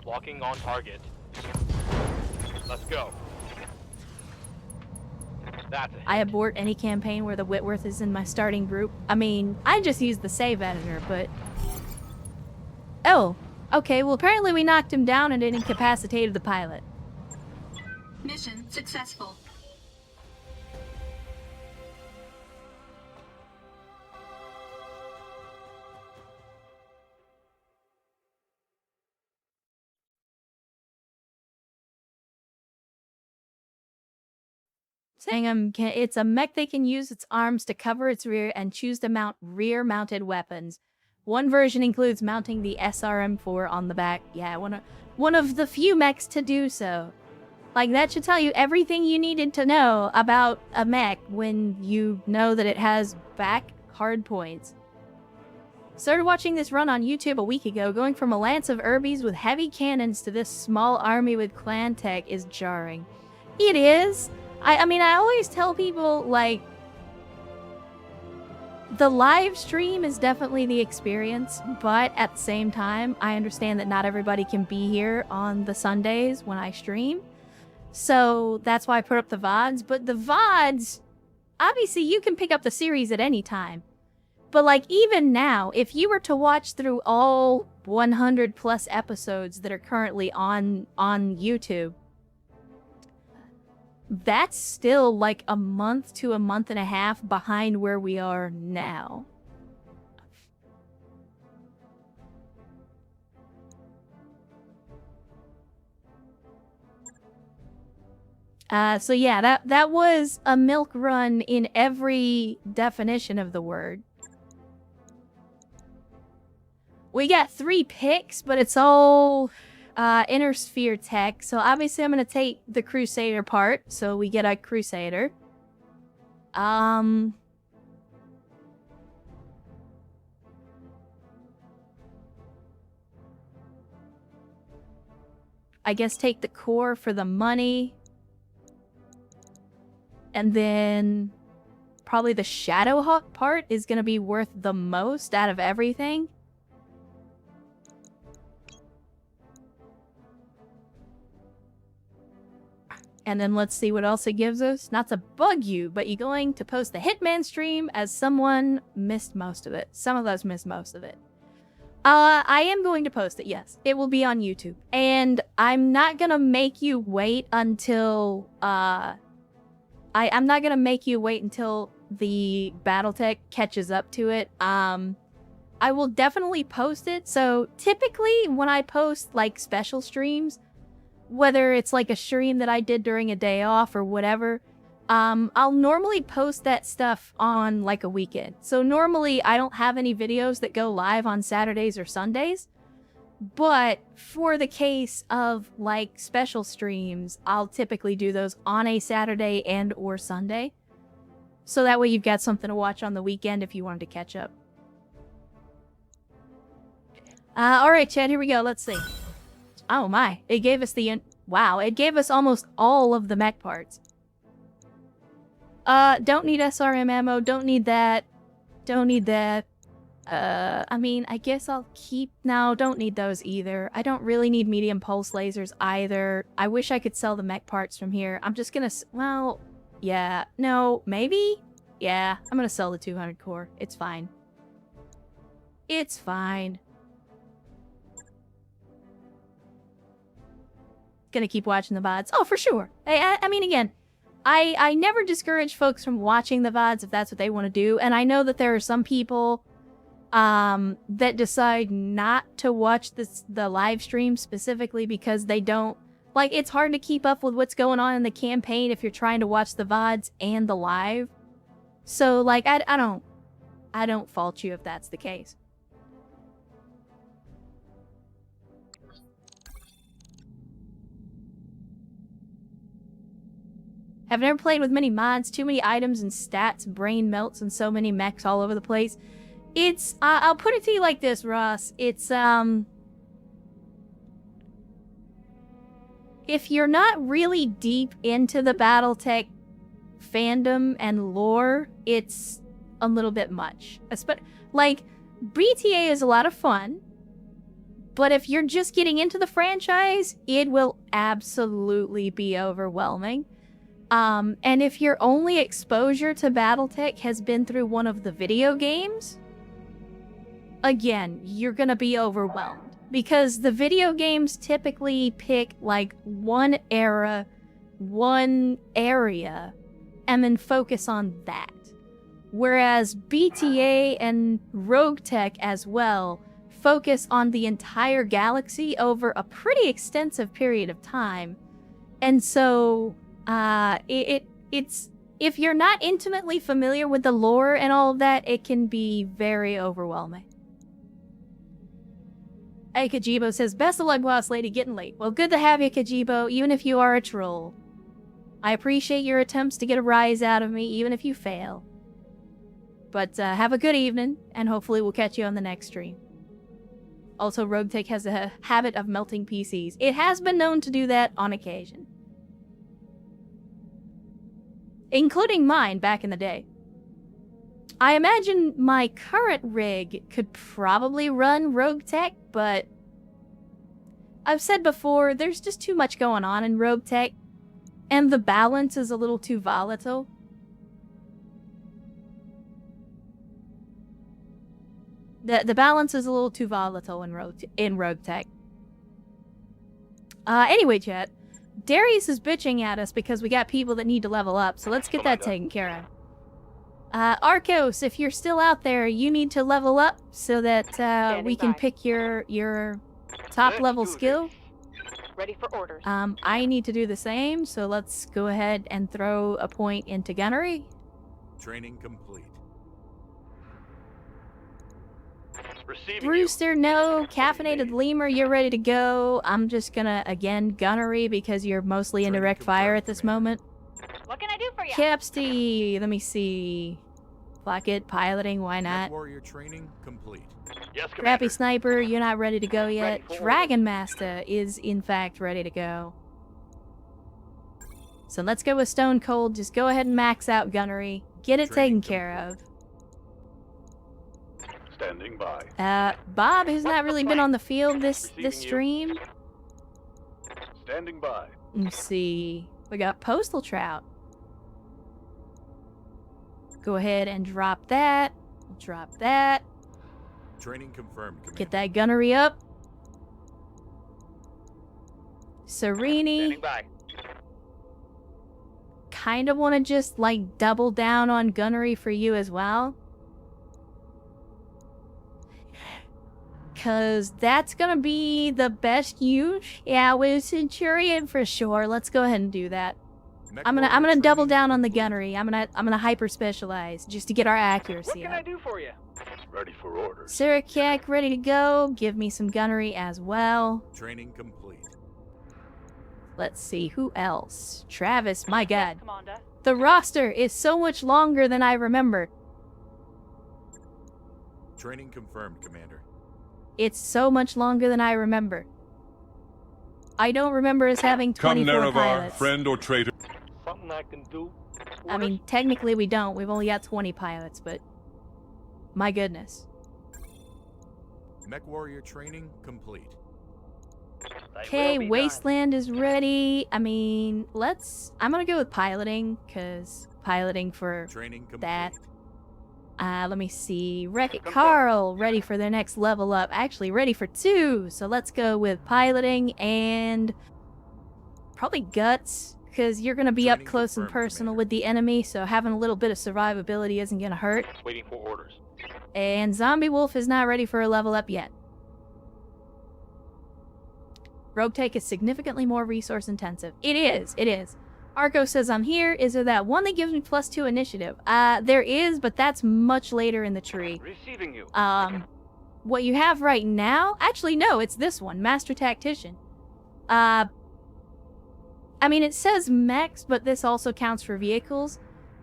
Locking on target. Let's go. That's a hit. I abort any campaign where the Whitworth is in my starting group. I mean, I just use the save editor, but... Oh, okay, well apparently we knocked him down and it incapacitated the pilot. Mission successful. Saying it's a mech that can use its arms to cover its rear and choose to mount rear-mounted weapons. One version includes mounting the SRM-4 on the back. Yeah, one of the few mechs to do so. Like, that should tell you everything you needed to know about a mech when you know that it has back hard points. Started watching this run on YouTube a week ago. Going from a lance of Urbies with heavy cannons to this small army with clan tech is jarring. It is. I mean, I always tell people, like, the live stream is definitely the experience, but at the same time, I understand that not everybody can be here on the Sundays when I stream. So that's why I put up the VODs. But the VODs, obviously you can pick up the series at any time. But like, even now, if you were to watch through all 100 plus episodes that are currently on YouTube, that's still like a month to a month and a half behind where we are now. So yeah, that was a milk run in every definition of the word. We got 3 picks, but it's all inner sphere tech. So obviously I'm going to take the Crusader part. So we get a Crusader. I guess take the core for the money. And then probably the Shadowhawk part is going to be worth the most out of everything. And then let's see what else it gives us. Not to bug you, but you're going to post the Hitman stream as someone missed most of it. Some of us missed most of it. I am going to post it, yes. It will be on YouTube. And I'm not going to make you wait until... I'm not going to make you wait until the Battletech catches up to it. I will definitely post it. So typically when I post like special streams, whether it's like a stream that I did during a day off or whatever, I'll normally post that stuff on like a weekend. So normally I don't have any videos that go live on Saturdays or Sundays. But for the case of like special streams, I'll typically do those on a Saturday and or Sunday. So that way you've got something to watch on the weekend if you wanted to catch up. Alright, Chad, here we go. Let's see. Oh my, it gave us the... Wow, it gave us almost all of the mech parts. Don't need SRM ammo, don't need that. Don't need that. I mean, I guess I'll keep... No, don't need those either. I don't really need medium pulse lasers either. I wish I could sell the mech parts from here. I'm just gonna... Well, yeah. No, maybe? Yeah, I'm gonna sell the 200 core. It's fine. It's fine. Gonna keep watching the VODs. Oh, for sure. I mean, again, I never discourage folks from watching the VODs if that's what they want to do. And I know that there are some people... that decide not to watch the live stream specifically because they don't... Like, it's hard to keep up with what's going on in the campaign if you're trying to watch the VODs and the live. So, like, I don't fault you if that's the case. I've never played with many mods, too many items and stats, brain melts, and so many mechs all over the place. It's, I'll put it to you like this, Ross. It's, if you're not really deep into the Battletech fandom and lore, it's a little bit much. Like, BTA is a lot of fun, but if you're just getting into the franchise, it will absolutely be overwhelming. And if your only exposure to Battletech has been through one of the video games, again, you're gonna be overwhelmed. Because the video games typically pick, like, one era, one area, and then focus on that. Whereas BTA and RogueTech as well focus on the entire galaxy over a pretty extensive period of time. And so, it's if you're not intimately familiar with the lore and all of that, it can be very overwhelming. Hey, Kajibo says, best of luck, boss lady, getting late. Well, good to have you, Kajibo, even if you are a troll. I appreciate your attempts to get a rise out of me, even if you fail. But have a good evening, and hopefully we'll catch you on the next stream. Also, RogueTech has a habit of melting PCs. It has been known to do that on occasion. Including mine back in the day. I imagine my current rig could probably run RogueTech, but I've said before, there's just too much going on in RogueTech, and the balance is a little too volatile. The balance is a little too volatile in RogueTech. Anyway, chat, Darius is bitching at us because we got people that need to level up, so let's get that taken care of. Arcos, if you're still out there, you need to level up so that we can pick your top level skill. Ready for orders. I need to do the same, so let's go ahead and throw a point into gunnery. Training complete. Receiving Brewster, no. Caffeinated Lemur, you're ready to go. I'm just gonna, again, gunnery because you're mostly in direct fire at this moment. What can I do for you? Capsty, let me see. Fuck it, piloting, why not? Warrior training complete. Yes, Crappy Commander. Sniper, you're not ready to go yet. Ready for Dragon Master is, in fact, ready to go. So let's go with Stone Cold. Just go ahead and max out gunnery. Get it taken care of. Standing by. Bob has not really been on the field this Receiving you. stream. Standing by. Let's see. We got Postal Trout. Go ahead and drop that. Drop that. Training confirmed, Commander. Get that gunnery up. Serini. Standing by. Kind of want to just, like, double down on gunnery for you as well. Because that's going to be the best use. Yeah, with Centurion for sure. Let's go ahead and do that. I'm gonna double down on the gunnery. I'm gonna hyper specialize just to get our What accuracy can I up. do for you? Ready for orders. Sirikak ready to go. Give me some gunnery as well. Training complete. Let's see who else. Travis, my God, Commander. the roster is so much longer than I remember. Training confirmed, Commander. It's so much longer than I remember. I don't remember us having Come, 24 Nerevar, pilots. friend or traitor. Something I can do. I mean, technically we don't. We've only got 20 pilots, but my goodness. Mech warrior training complete. Okay, Wasteland is ready. I mean, I'm gonna go with piloting, because piloting for Training complete. that. Let me see. Wreck-It Carl, ready for their next level up. Actually, ready for 2. So let's go with piloting and probably guts, because you're going to be up Training close and confirmed, personal Commander. with the enemy, so having a little bit of survivability isn't going to hurt. Waiting for orders. And Zombie Wolf is not ready for a level up yet. RogueTech is significantly more resource intensive. It is. Arco says I'm here. Is there that one that gives me +2 initiative? There is, but that's much later in the tree. Receiving you. What you have right now? Actually, no, it's this one, Master Tactician. I mean, it says mechs, but this also counts for vehicles.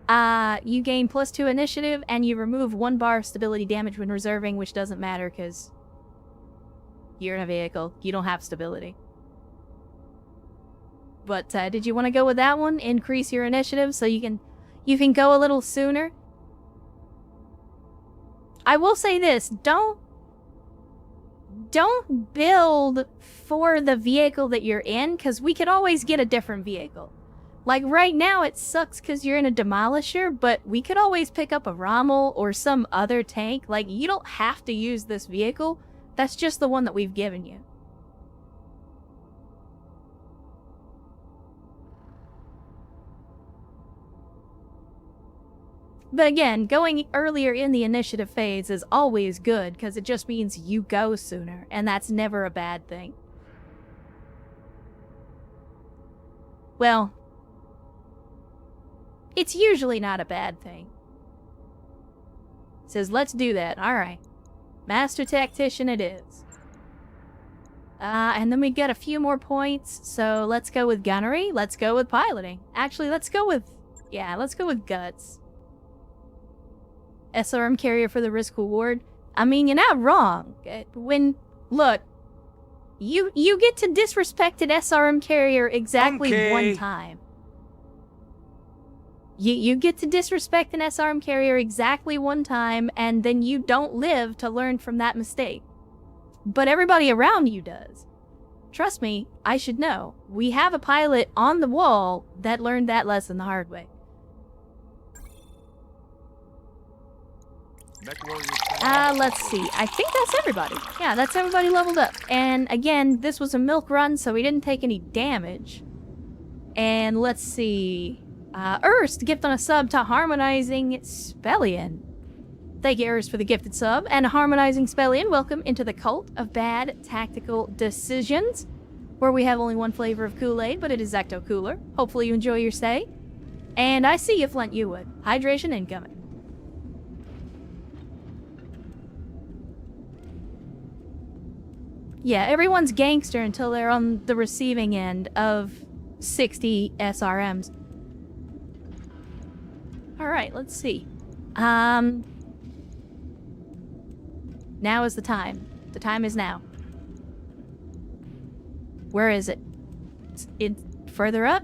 You gain +2 initiative, and you remove 1 bar of stability damage when reserving, which doesn't matter because you're in a vehicle. You don't have stability. But did you want to go with that one? Increase your initiative so you can go a little sooner. I will say this: don't build for the vehicle that you're in, because we could always get a different vehicle. Like right now it sucks because you're in a demolisher, but we could always pick up a Rommel or some other tank. Like, you don't have to use this vehicle. That's just the one that we've given you. But again, going earlier in the initiative phase is always good, because it just means you go sooner, and that's never a bad thing. Well, it's usually not a bad thing. It says, let's do that. Alright. Master Tactician it is. And then we get a few more points, so let's go with Gunnery. Let's go with Piloting. Actually, let's go with Guts. SRM Carrier for the Risk Reward. I mean, you're not wrong. Look, you get to disrespect an SRM Carrier exactly one time. You get to disrespect an SRM Carrier exactly one time, and then you don't live to learn from that mistake. But everybody around you does. Trust me, I should know. We have a pilot on the wall that learned that lesson the hard way. Let's see. I think that's everybody. Yeah, that's everybody leveled up. And again, this was a milk run, so we didn't take any damage. And let's see. Erst, gift on a sub to Harmonizing Spellion. Thank you, Erst, for the gifted sub. And Harmonizing Spellion, welcome into the cult of bad tactical decisions, where we have only one flavor of Kool-Aid, but it is Ecto Cooler. Hopefully you enjoy your stay. And I see you, Flint Yewood. Hydration incoming. Yeah, everyone's gangster until they're on the receiving end of 60 SRMs. Alright, let's see. Now is the time. The time is now. Where is it? It's further up?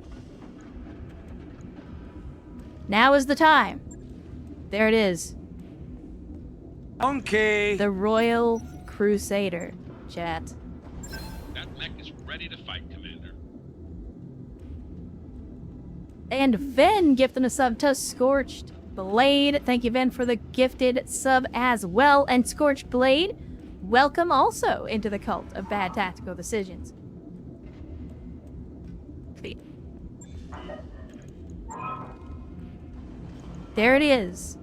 Now is the time. There it is. Okay. The Royal Crusader. Chat. That mech is ready to fight, Commander. And Ven gifting a sub to Scorched Blade. Thank you, Ven, for the gifted sub as well. And Scorched Blade, welcome also into the cult of bad tactical decisions. There it is.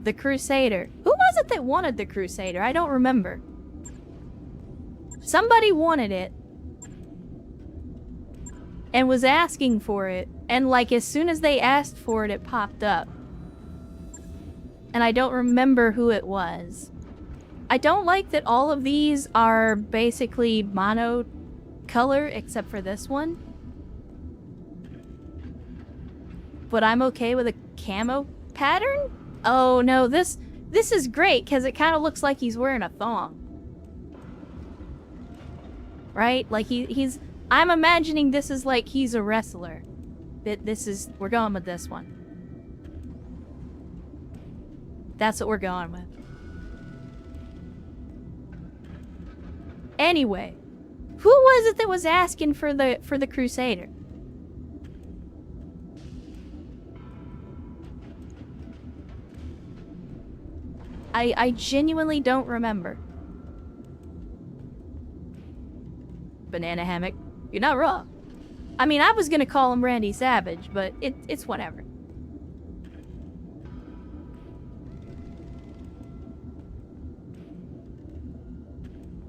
The Crusader. Who was it that wanted the Crusader? I don't remember. Somebody wanted it. And was asking for it. And like as soon as they asked for it, it popped up. And I don't remember who it was. I don't like that all of these are basically mono color except for this one. But I'm okay with a camo pattern? Oh no, this is great because it kind of looks like he's wearing a thong. Right? Like he's I'm imagining this is like he's a wrestler. We're going with this one. That's what we're going with. Anyway, who was it that was asking for the Crusader? I genuinely don't remember. Banana Hammock. You're not wrong. I mean, I was gonna call him Randy Savage, but it's whatever.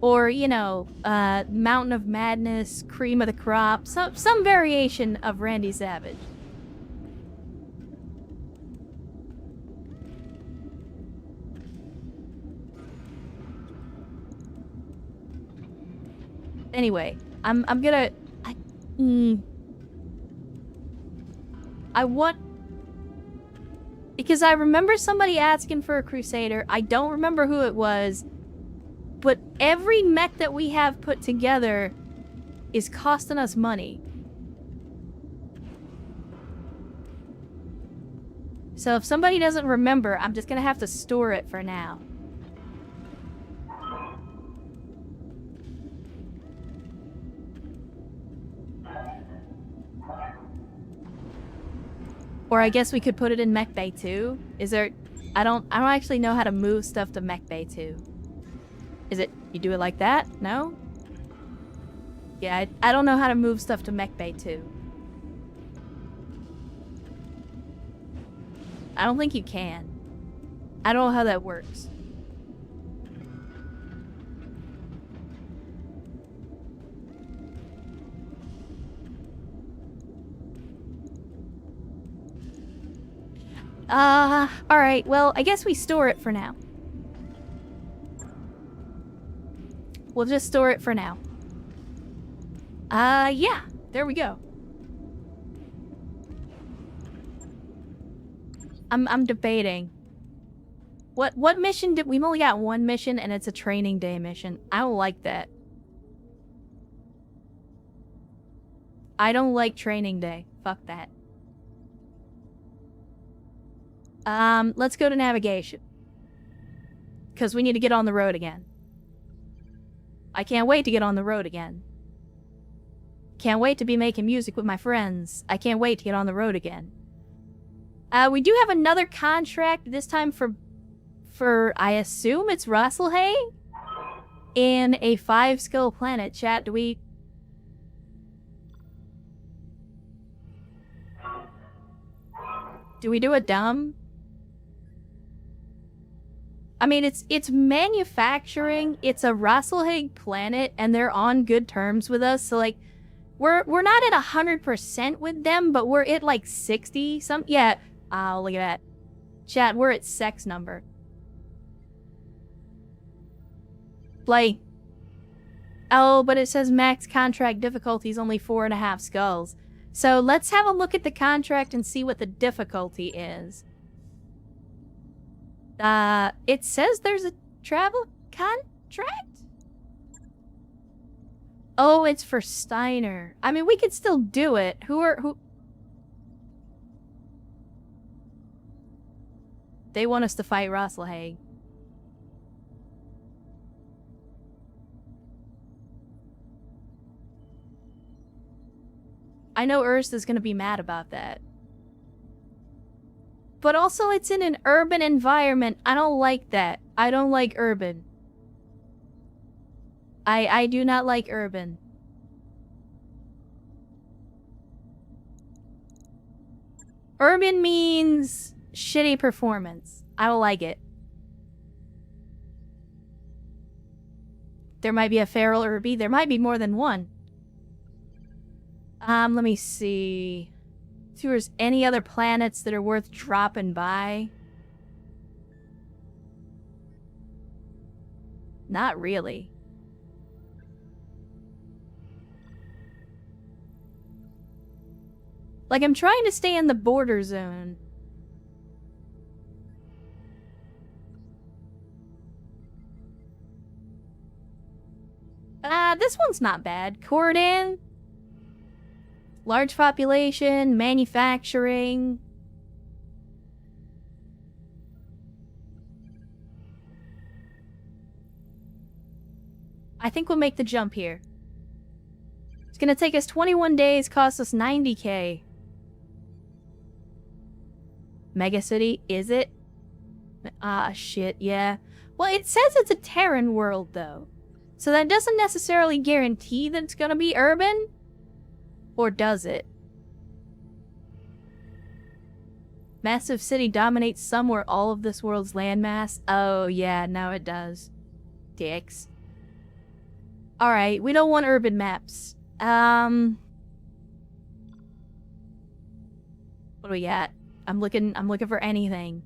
Or, you know, Mountain of Madness, Cream of the Crop, some variation of Randy Savage. Anyway, I'm gonna... I want... Because I remember somebody asking for a Crusader. I don't remember who it was. But every mech that we have put together is costing us money. So if somebody doesn't remember, I'm just gonna have to store it for now. Or I guess we could put it in Mech Bay 2. Is there... I don't actually know how to move stuff to Mech Bay 2. Is it... You do it like that? No? Yeah, I don't know how to move stuff to Mech Bay 2. I don't think you can. I don't know how that works. Alright, well, I guess we store it for now. We'll just store it for now. Yeah, there we go. I'm debating. What mission did... We've only got one mission, and it's a training day mission. I don't like that. I don't like training day. Fuck that. Let's go to navigation. Because we need to get on the road again. I can't wait to get on the road again. Can't wait to be making music with my friends. I can't wait to get on the road again. We do have another contract, this time for I assume it's Rosselhay? In a 5-skill planet. Chat, do we... Do we do a dumb? I mean, it's manufacturing, it's a Rosselhay planet, and they're on good terms with us, so like, we're not at 100% with them, but we're at like 60 some. Yeah. Oh, look at that. Chat, we're at sex number. Play. Oh, but it says max contract difficulty is only 4.5 skulls. So let's have a look at the contract and see what the difficulty is. It says there's a travel contract? Oh, it's for Steiner. I mean, we could still do it. Who... They want us to fight Rosselhay. I know Ursa's gonna be mad about that. But also, it's in an urban environment. I don't like that. I don't like urban. I do not like urban. Urban means shitty performance. I don't like it. There might be a feral Urby. There might be more than one. Let me see. See if there's any other planets that are worth dropping by. Not really. Like, I'm trying to stay in the border zone. This one's not bad. Cordan. Large population, manufacturing. I think we'll make the jump here. It's gonna take us 21 days, cost us 90k. Megacity, is it? Ah, shit, yeah. Well, it says it's a Terran world, though. So that doesn't necessarily guarantee that it's gonna be urban. Or does it? Massive city dominates somewhere all of this world's landmass. Oh, yeah, now it does. Dicks. Alright, we don't want urban maps. What do we got? I'm looking for anything.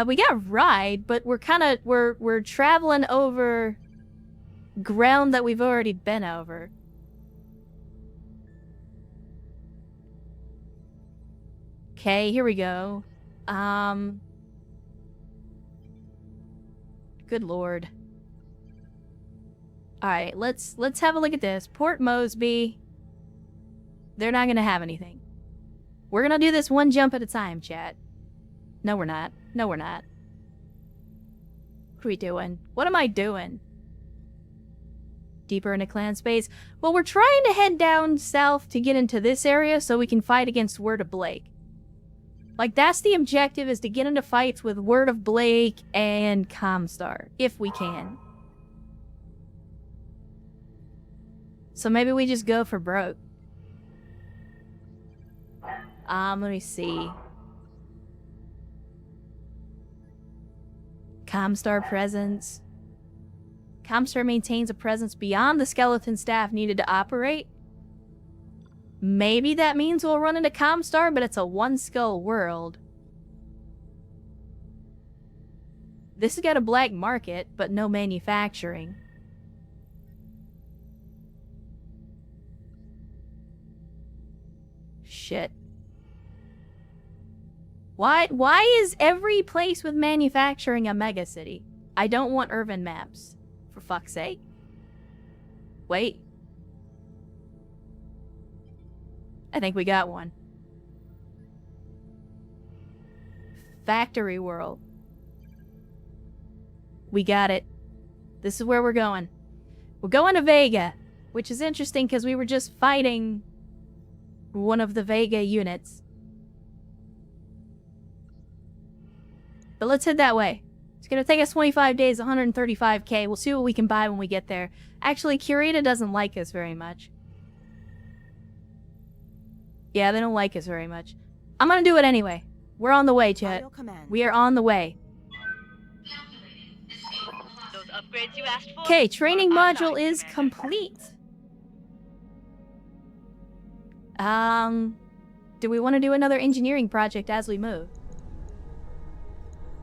We got Ride, but we're traveling over ground that we've already been over. Okay, here we go. Good lord. Alright, let's have a look at this. Port Mosby. They're not gonna have anything. We're gonna do this one jump at a time, chat. No, we're not. No, we're not. What are we doing? What am I doing? Deeper into clan space. Well, we're trying to head down south to get into this area so we can fight against Word of Blake. Like, that's the objective, is to get into fights with Word of Blake and Comstar, if we can. So maybe we just go for broke. Let me see. Comstar presence. Comstar maintains a presence beyond the skeleton staff needed to operate. Maybe that means we'll run into Comstar, but it's a one-skull world. This has got a black market, but no manufacturing. Shit. Why is every place with manufacturing a megacity? I don't want urban maps. For fuck's sake. Wait. I think we got one. Factory World. We got it. This is where we're going. We're going to Vega, which is interesting because we were just fighting one of the Vega units. But let's head that way. It's gonna take us 25 days, 135k. We'll see what we can buy when we get there. Actually, Curita doesn't like us very much. Yeah, they don't like us very much. I'm gonna do it anyway. We're on the way, chat. We are on the way. Those upgrades you asked for? Okay, training module is complete. Do we want to do another engineering project as we move?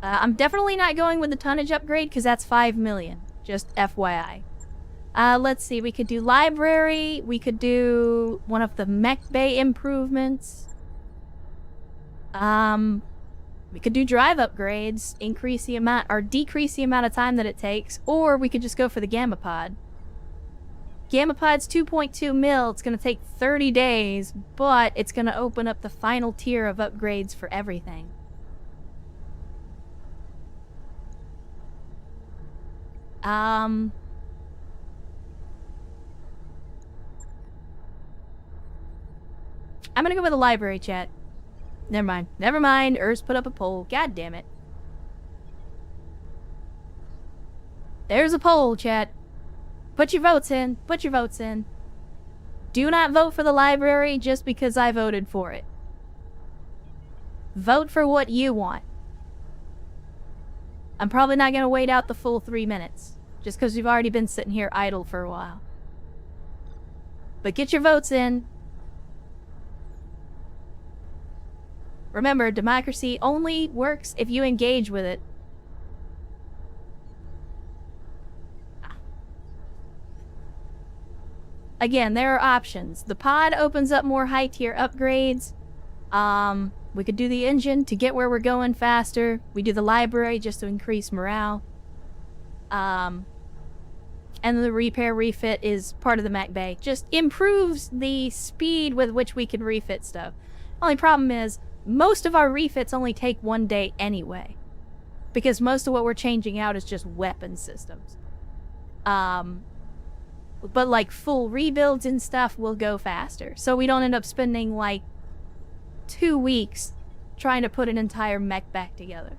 I'm definitely not going with the tonnage upgrade because that's 5 million. Just FYI. Let's see. We could do library. We could do one of the mech bay improvements. We could do drive upgrades. Increase the amount or decrease the amount of time that it takes. Or we could just go for the Gamma Pod. Gamma Pod's 2.2 mil. It's going to take 30 days, but it's going to open up the final tier of upgrades for everything. I'm gonna go with the library, chat. Never mind. Never mind. Urs put up a poll. God damn it. There's a poll, chat. Put your votes in. Put your votes in. Do not vote for the library just because I voted for it. Vote for what you want. I'm probably not gonna wait out the full 3 minutes. Just because we've already been sitting here idle for a while. But get your votes in. Remember, democracy only works if you engage with it. Again, there are options. The pod opens up more high-tier upgrades. We could do the engine to get where we're going faster. We do the library just to increase morale. And the repair refit is part of the mech bay. Just improves the speed with which we can refit stuff. Only problem is, most of our refits only take 1 day anyway. Because most of what we're changing out is just weapon systems. But like full rebuilds and stuff will go faster. So we don't end up spending like 2 weeks trying to put an entire mech back together.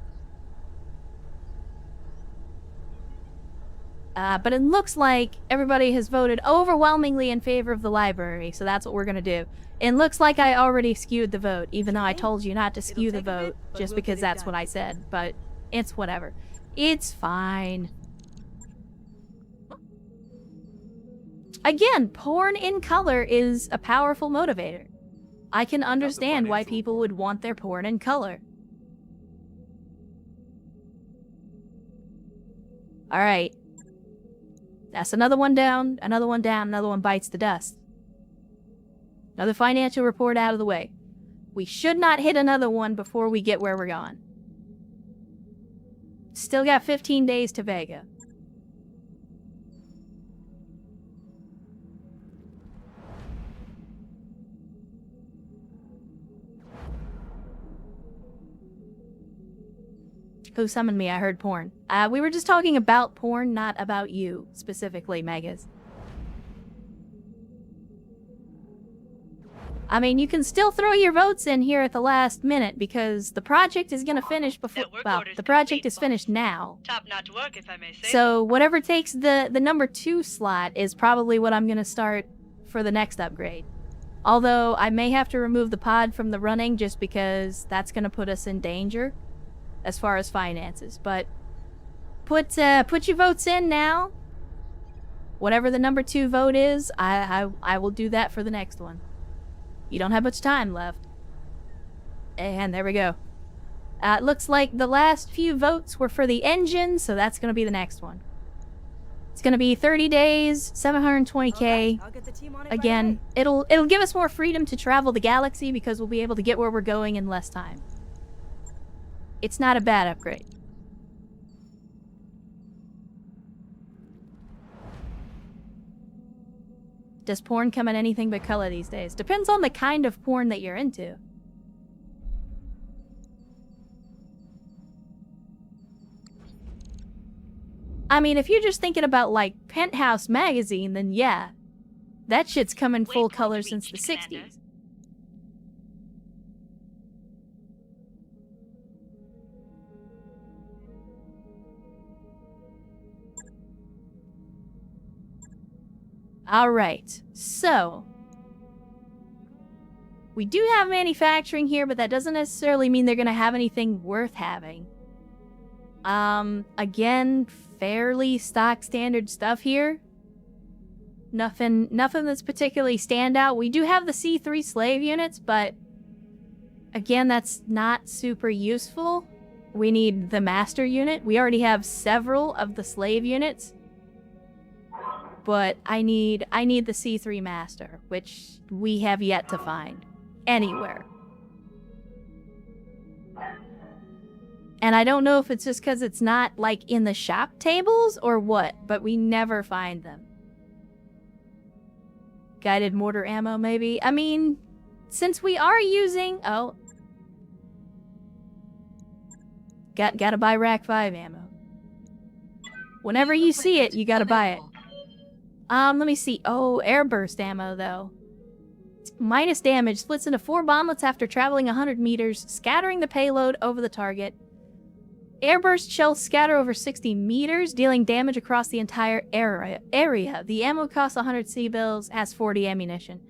But it looks like everybody has voted overwhelmingly in favor of the library, so that's what we're gonna do. It looks like I already skewed the vote, even though I told you not to skew the vote, just because that's what I said, but it's whatever. It's fine. Again, porn in color is a powerful motivator. I can understand why people would want their porn in color. Alright. That's another one down, another one down, another one bites the dust. Another financial report out of the way. We should not hit another one before we get where we're going. Still got 15 days to Vega. Who summoned me? I heard porn. We were just talking about porn, not about you, specifically, Megas. I mean, you can still throw your votes in here at the last minute, because the project is gonna finish before... Well, the project is finished now. Top-notch work, if I may say. So, whatever takes the number 2 slot is probably what I'm gonna start for the next upgrade. Although, I may have to remove the pod from the running, just because that's gonna put us in danger as far as finances. But put your votes in now. Whatever the number 2 vote is, I will do that for the next one. You don't have much time left. And there we go. It looks like the last few votes were for the engine, so that's going to be the next one. It's going to be 30 days, 720k. Again, it'll give us more freedom to travel the galaxy, because we'll be able to get where we're going in less time. It's not a bad upgrade. Does porn come in anything but color these days? Depends on the kind of porn that you're into. I mean, if you're just thinking about, like, Penthouse magazine, then yeah. That shit's come in full color since the 60s. Alright, so... we do have manufacturing here, but that doesn't necessarily mean they're gonna have anything worth having. Again, fairly stock standard stuff here. Nothing that's particularly standout. We do have the C3 slave units, but... again, that's not super useful. We need the master unit. We already have several of the slave units. But I need the C3 master, which we have yet to find anywhere. And I don't know if it's just because it's not, like, in the shop tables or what, but we never find them. Guided mortar ammo, maybe? I mean, since we are using... oh. Gotta buy Rack 5 ammo. Whenever you see it, you gotta buy it. Let me see. Oh, airburst ammo, though. Minus damage. Splits into 4 bomblets after traveling 100 meters, scattering the payload over the target. Airburst shells scatter over 60 meters, dealing damage across the entire area. The ammo costs 100 C-bills, has 40 ammunition.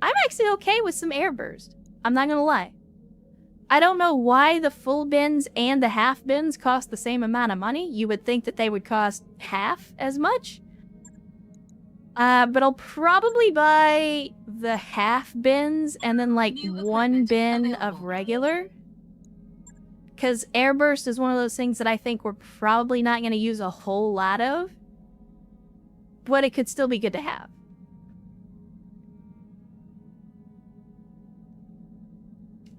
I'm actually okay with some airburst. I'm not gonna lie. I don't know why the full bins and the half bins cost the same amount of money. You would think that they would cost half as much. But I'll probably buy the half bins and then, like, 1 bin of regular. Because airburst is one of those things that I think we're probably not going to use a whole lot of. But it could still be good to have.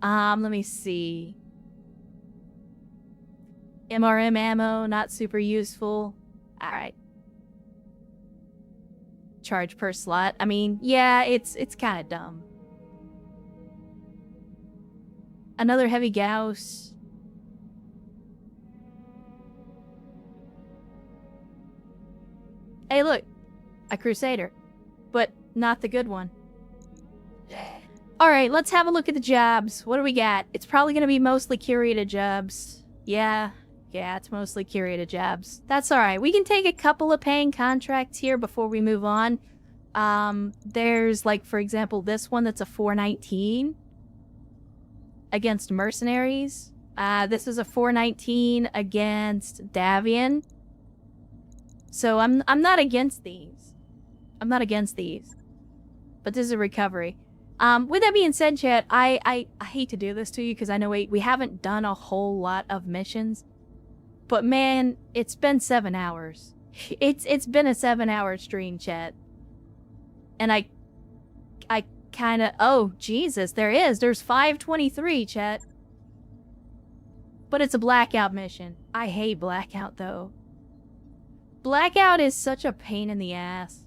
Let me see. MRM ammo, not super useful. Alright. Charge per slot. I mean, yeah, it's kind of dumb. Another heavy Gauss. Hey, look. A Crusader. But not the good one. Alright, let's have a look at the jobs. What do we got? It's probably going to be mostly curated jobs. Yeah, it's mostly curated jobs. That's alright. We can take a couple of paying contracts here before we move on. There's, like, for example, this one that's a 419 against mercenaries. This is a 419 against Davian. So I'm not against these. I'm not against these. But this is a recovery. With that being said, chat, I hate to do this to you because I know we haven't done a whole lot of missions. But man, it's been 7 hours. It's been a 7-hour stream, chat. And I kind of... Oh, Jesus, there's 523, chat. But it's a blackout mission. I hate blackout, though. Blackout is such a pain in the ass.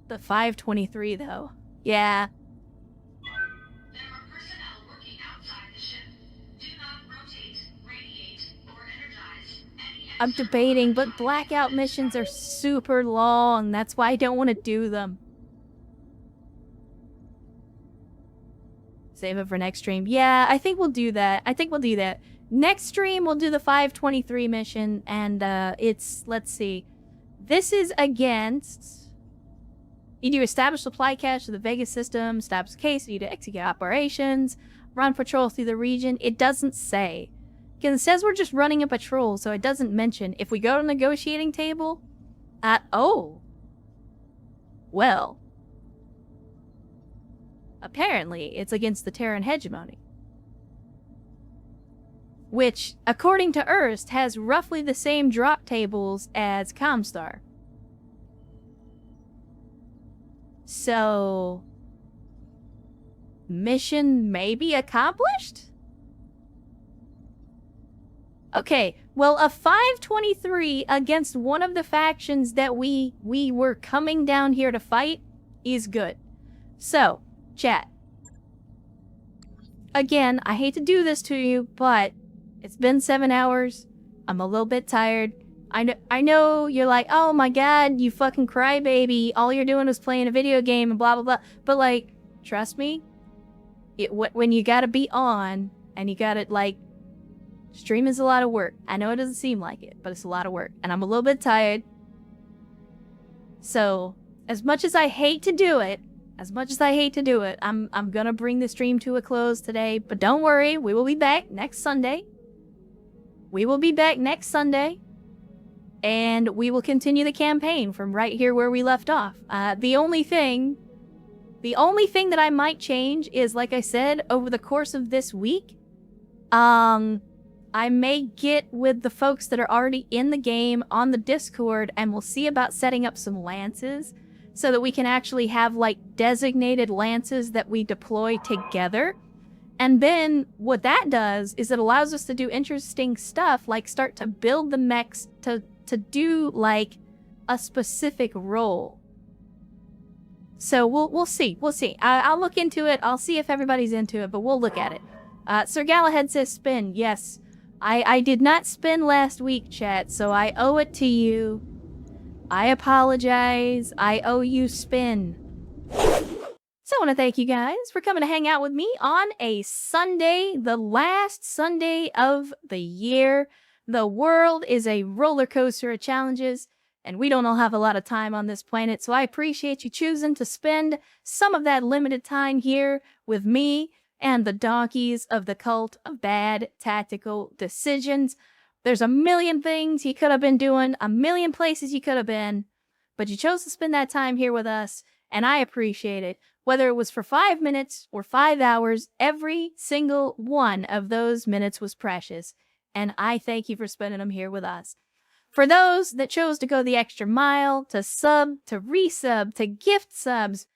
The 523, though. Yeah. There are personnel working outside the ship. Do not rotate, radiate, or energize any I'm debating, but blackout missions are super long. That's why I don't want to do them. Save it for next stream. Yeah, I think we'll do that. Next stream, we'll do the 523 mission, and it's... Let's see. This is against... You do establish supply cache to the Vegas system, establish case, you do execute operations, run patrol through the region. It doesn't say. Because it says we're just running a patrol, so it doesn't mention. If we go to negotiating table, oh. Well. Apparently, it's against the Terran hegemony. Which, according to Erst, has roughly the same drop tables as Comstar. So, mission may be accomplished? Okay, well, a 523 against one of the factions that we were coming down here to fight is good. So, chat. Again, I hate to do this to you, but it's been 7 hours. I'm a little bit tired. I know you're like, oh my god, you fucking crybaby. All you're doing is playing a video game and blah, blah, blah. But, like, trust me, when you gotta be on and you gotta, like, stream is a lot of work. I know it doesn't seem like it, but it's a lot of work. And I'm a little bit tired. So, as much as I hate to do it, I'm gonna bring the stream to a close today. But don't worry, we will be back next Sunday. And we will continue the campaign from right here where we left off. The only thing that I might change is, like I said, over the course of this week, I may get with the folks that are already in the game on the Discord, and we'll see about setting up some lances so that we can actually have, like, designated lances that we deploy together. And then what that does is it allows us to do interesting stuff, like start to build the mechs to do, like, a specific role. So we'll see. I'll look into it. I'll see if everybody's into it, but we'll look at it. Sir Galahad says spin. Yes. I did not spin last week, chat, so I owe it to you. I apologize. I owe you spin. So I want to thank you guys for coming to hang out with me on a Sunday, the last Sunday of the year. The world is a roller coaster of challenges, and we don't all have a lot of time on this planet, so I appreciate you choosing to spend some of that limited time here with me and the donkeys of the cult of bad tactical decisions. There's a million things you could have been doing, a million places you could have been, but you chose to spend that time here with us, and I appreciate it. Whether it was for 5 minutes or 5 hours, every single one of those minutes was precious. And I thank you for spending them here with us. For those that chose to go the extra mile, to sub, to resub, to gift subs,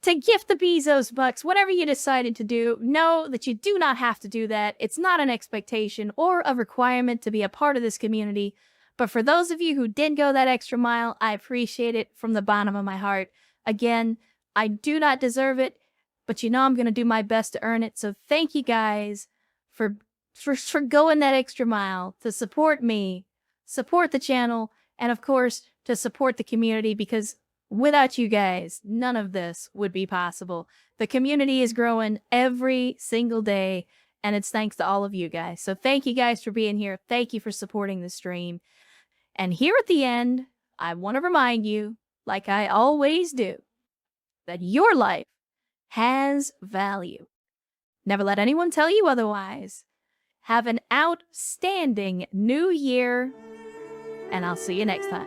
to gift the Bezos bucks, whatever you decided to do, know that you do not have to do that. It's not an expectation or a requirement to be a part of this community. But for those of you who did go that extra mile, I appreciate it from the bottom of my heart. Again, I do not deserve it, but you know I'm going to do my best to earn it. So thank you guys for going that extra mile to support me, support the channel, and of course, to support the community, because without you guys, none of this would be possible. The community is growing every single day, and it's thanks to all of you guys. So thank you guys for being here. Thank you for supporting the stream. And here at the end, I want to remind you, like I always do, that your life has value. Never let anyone tell you otherwise. Have an outstanding new year, and I'll see you next time.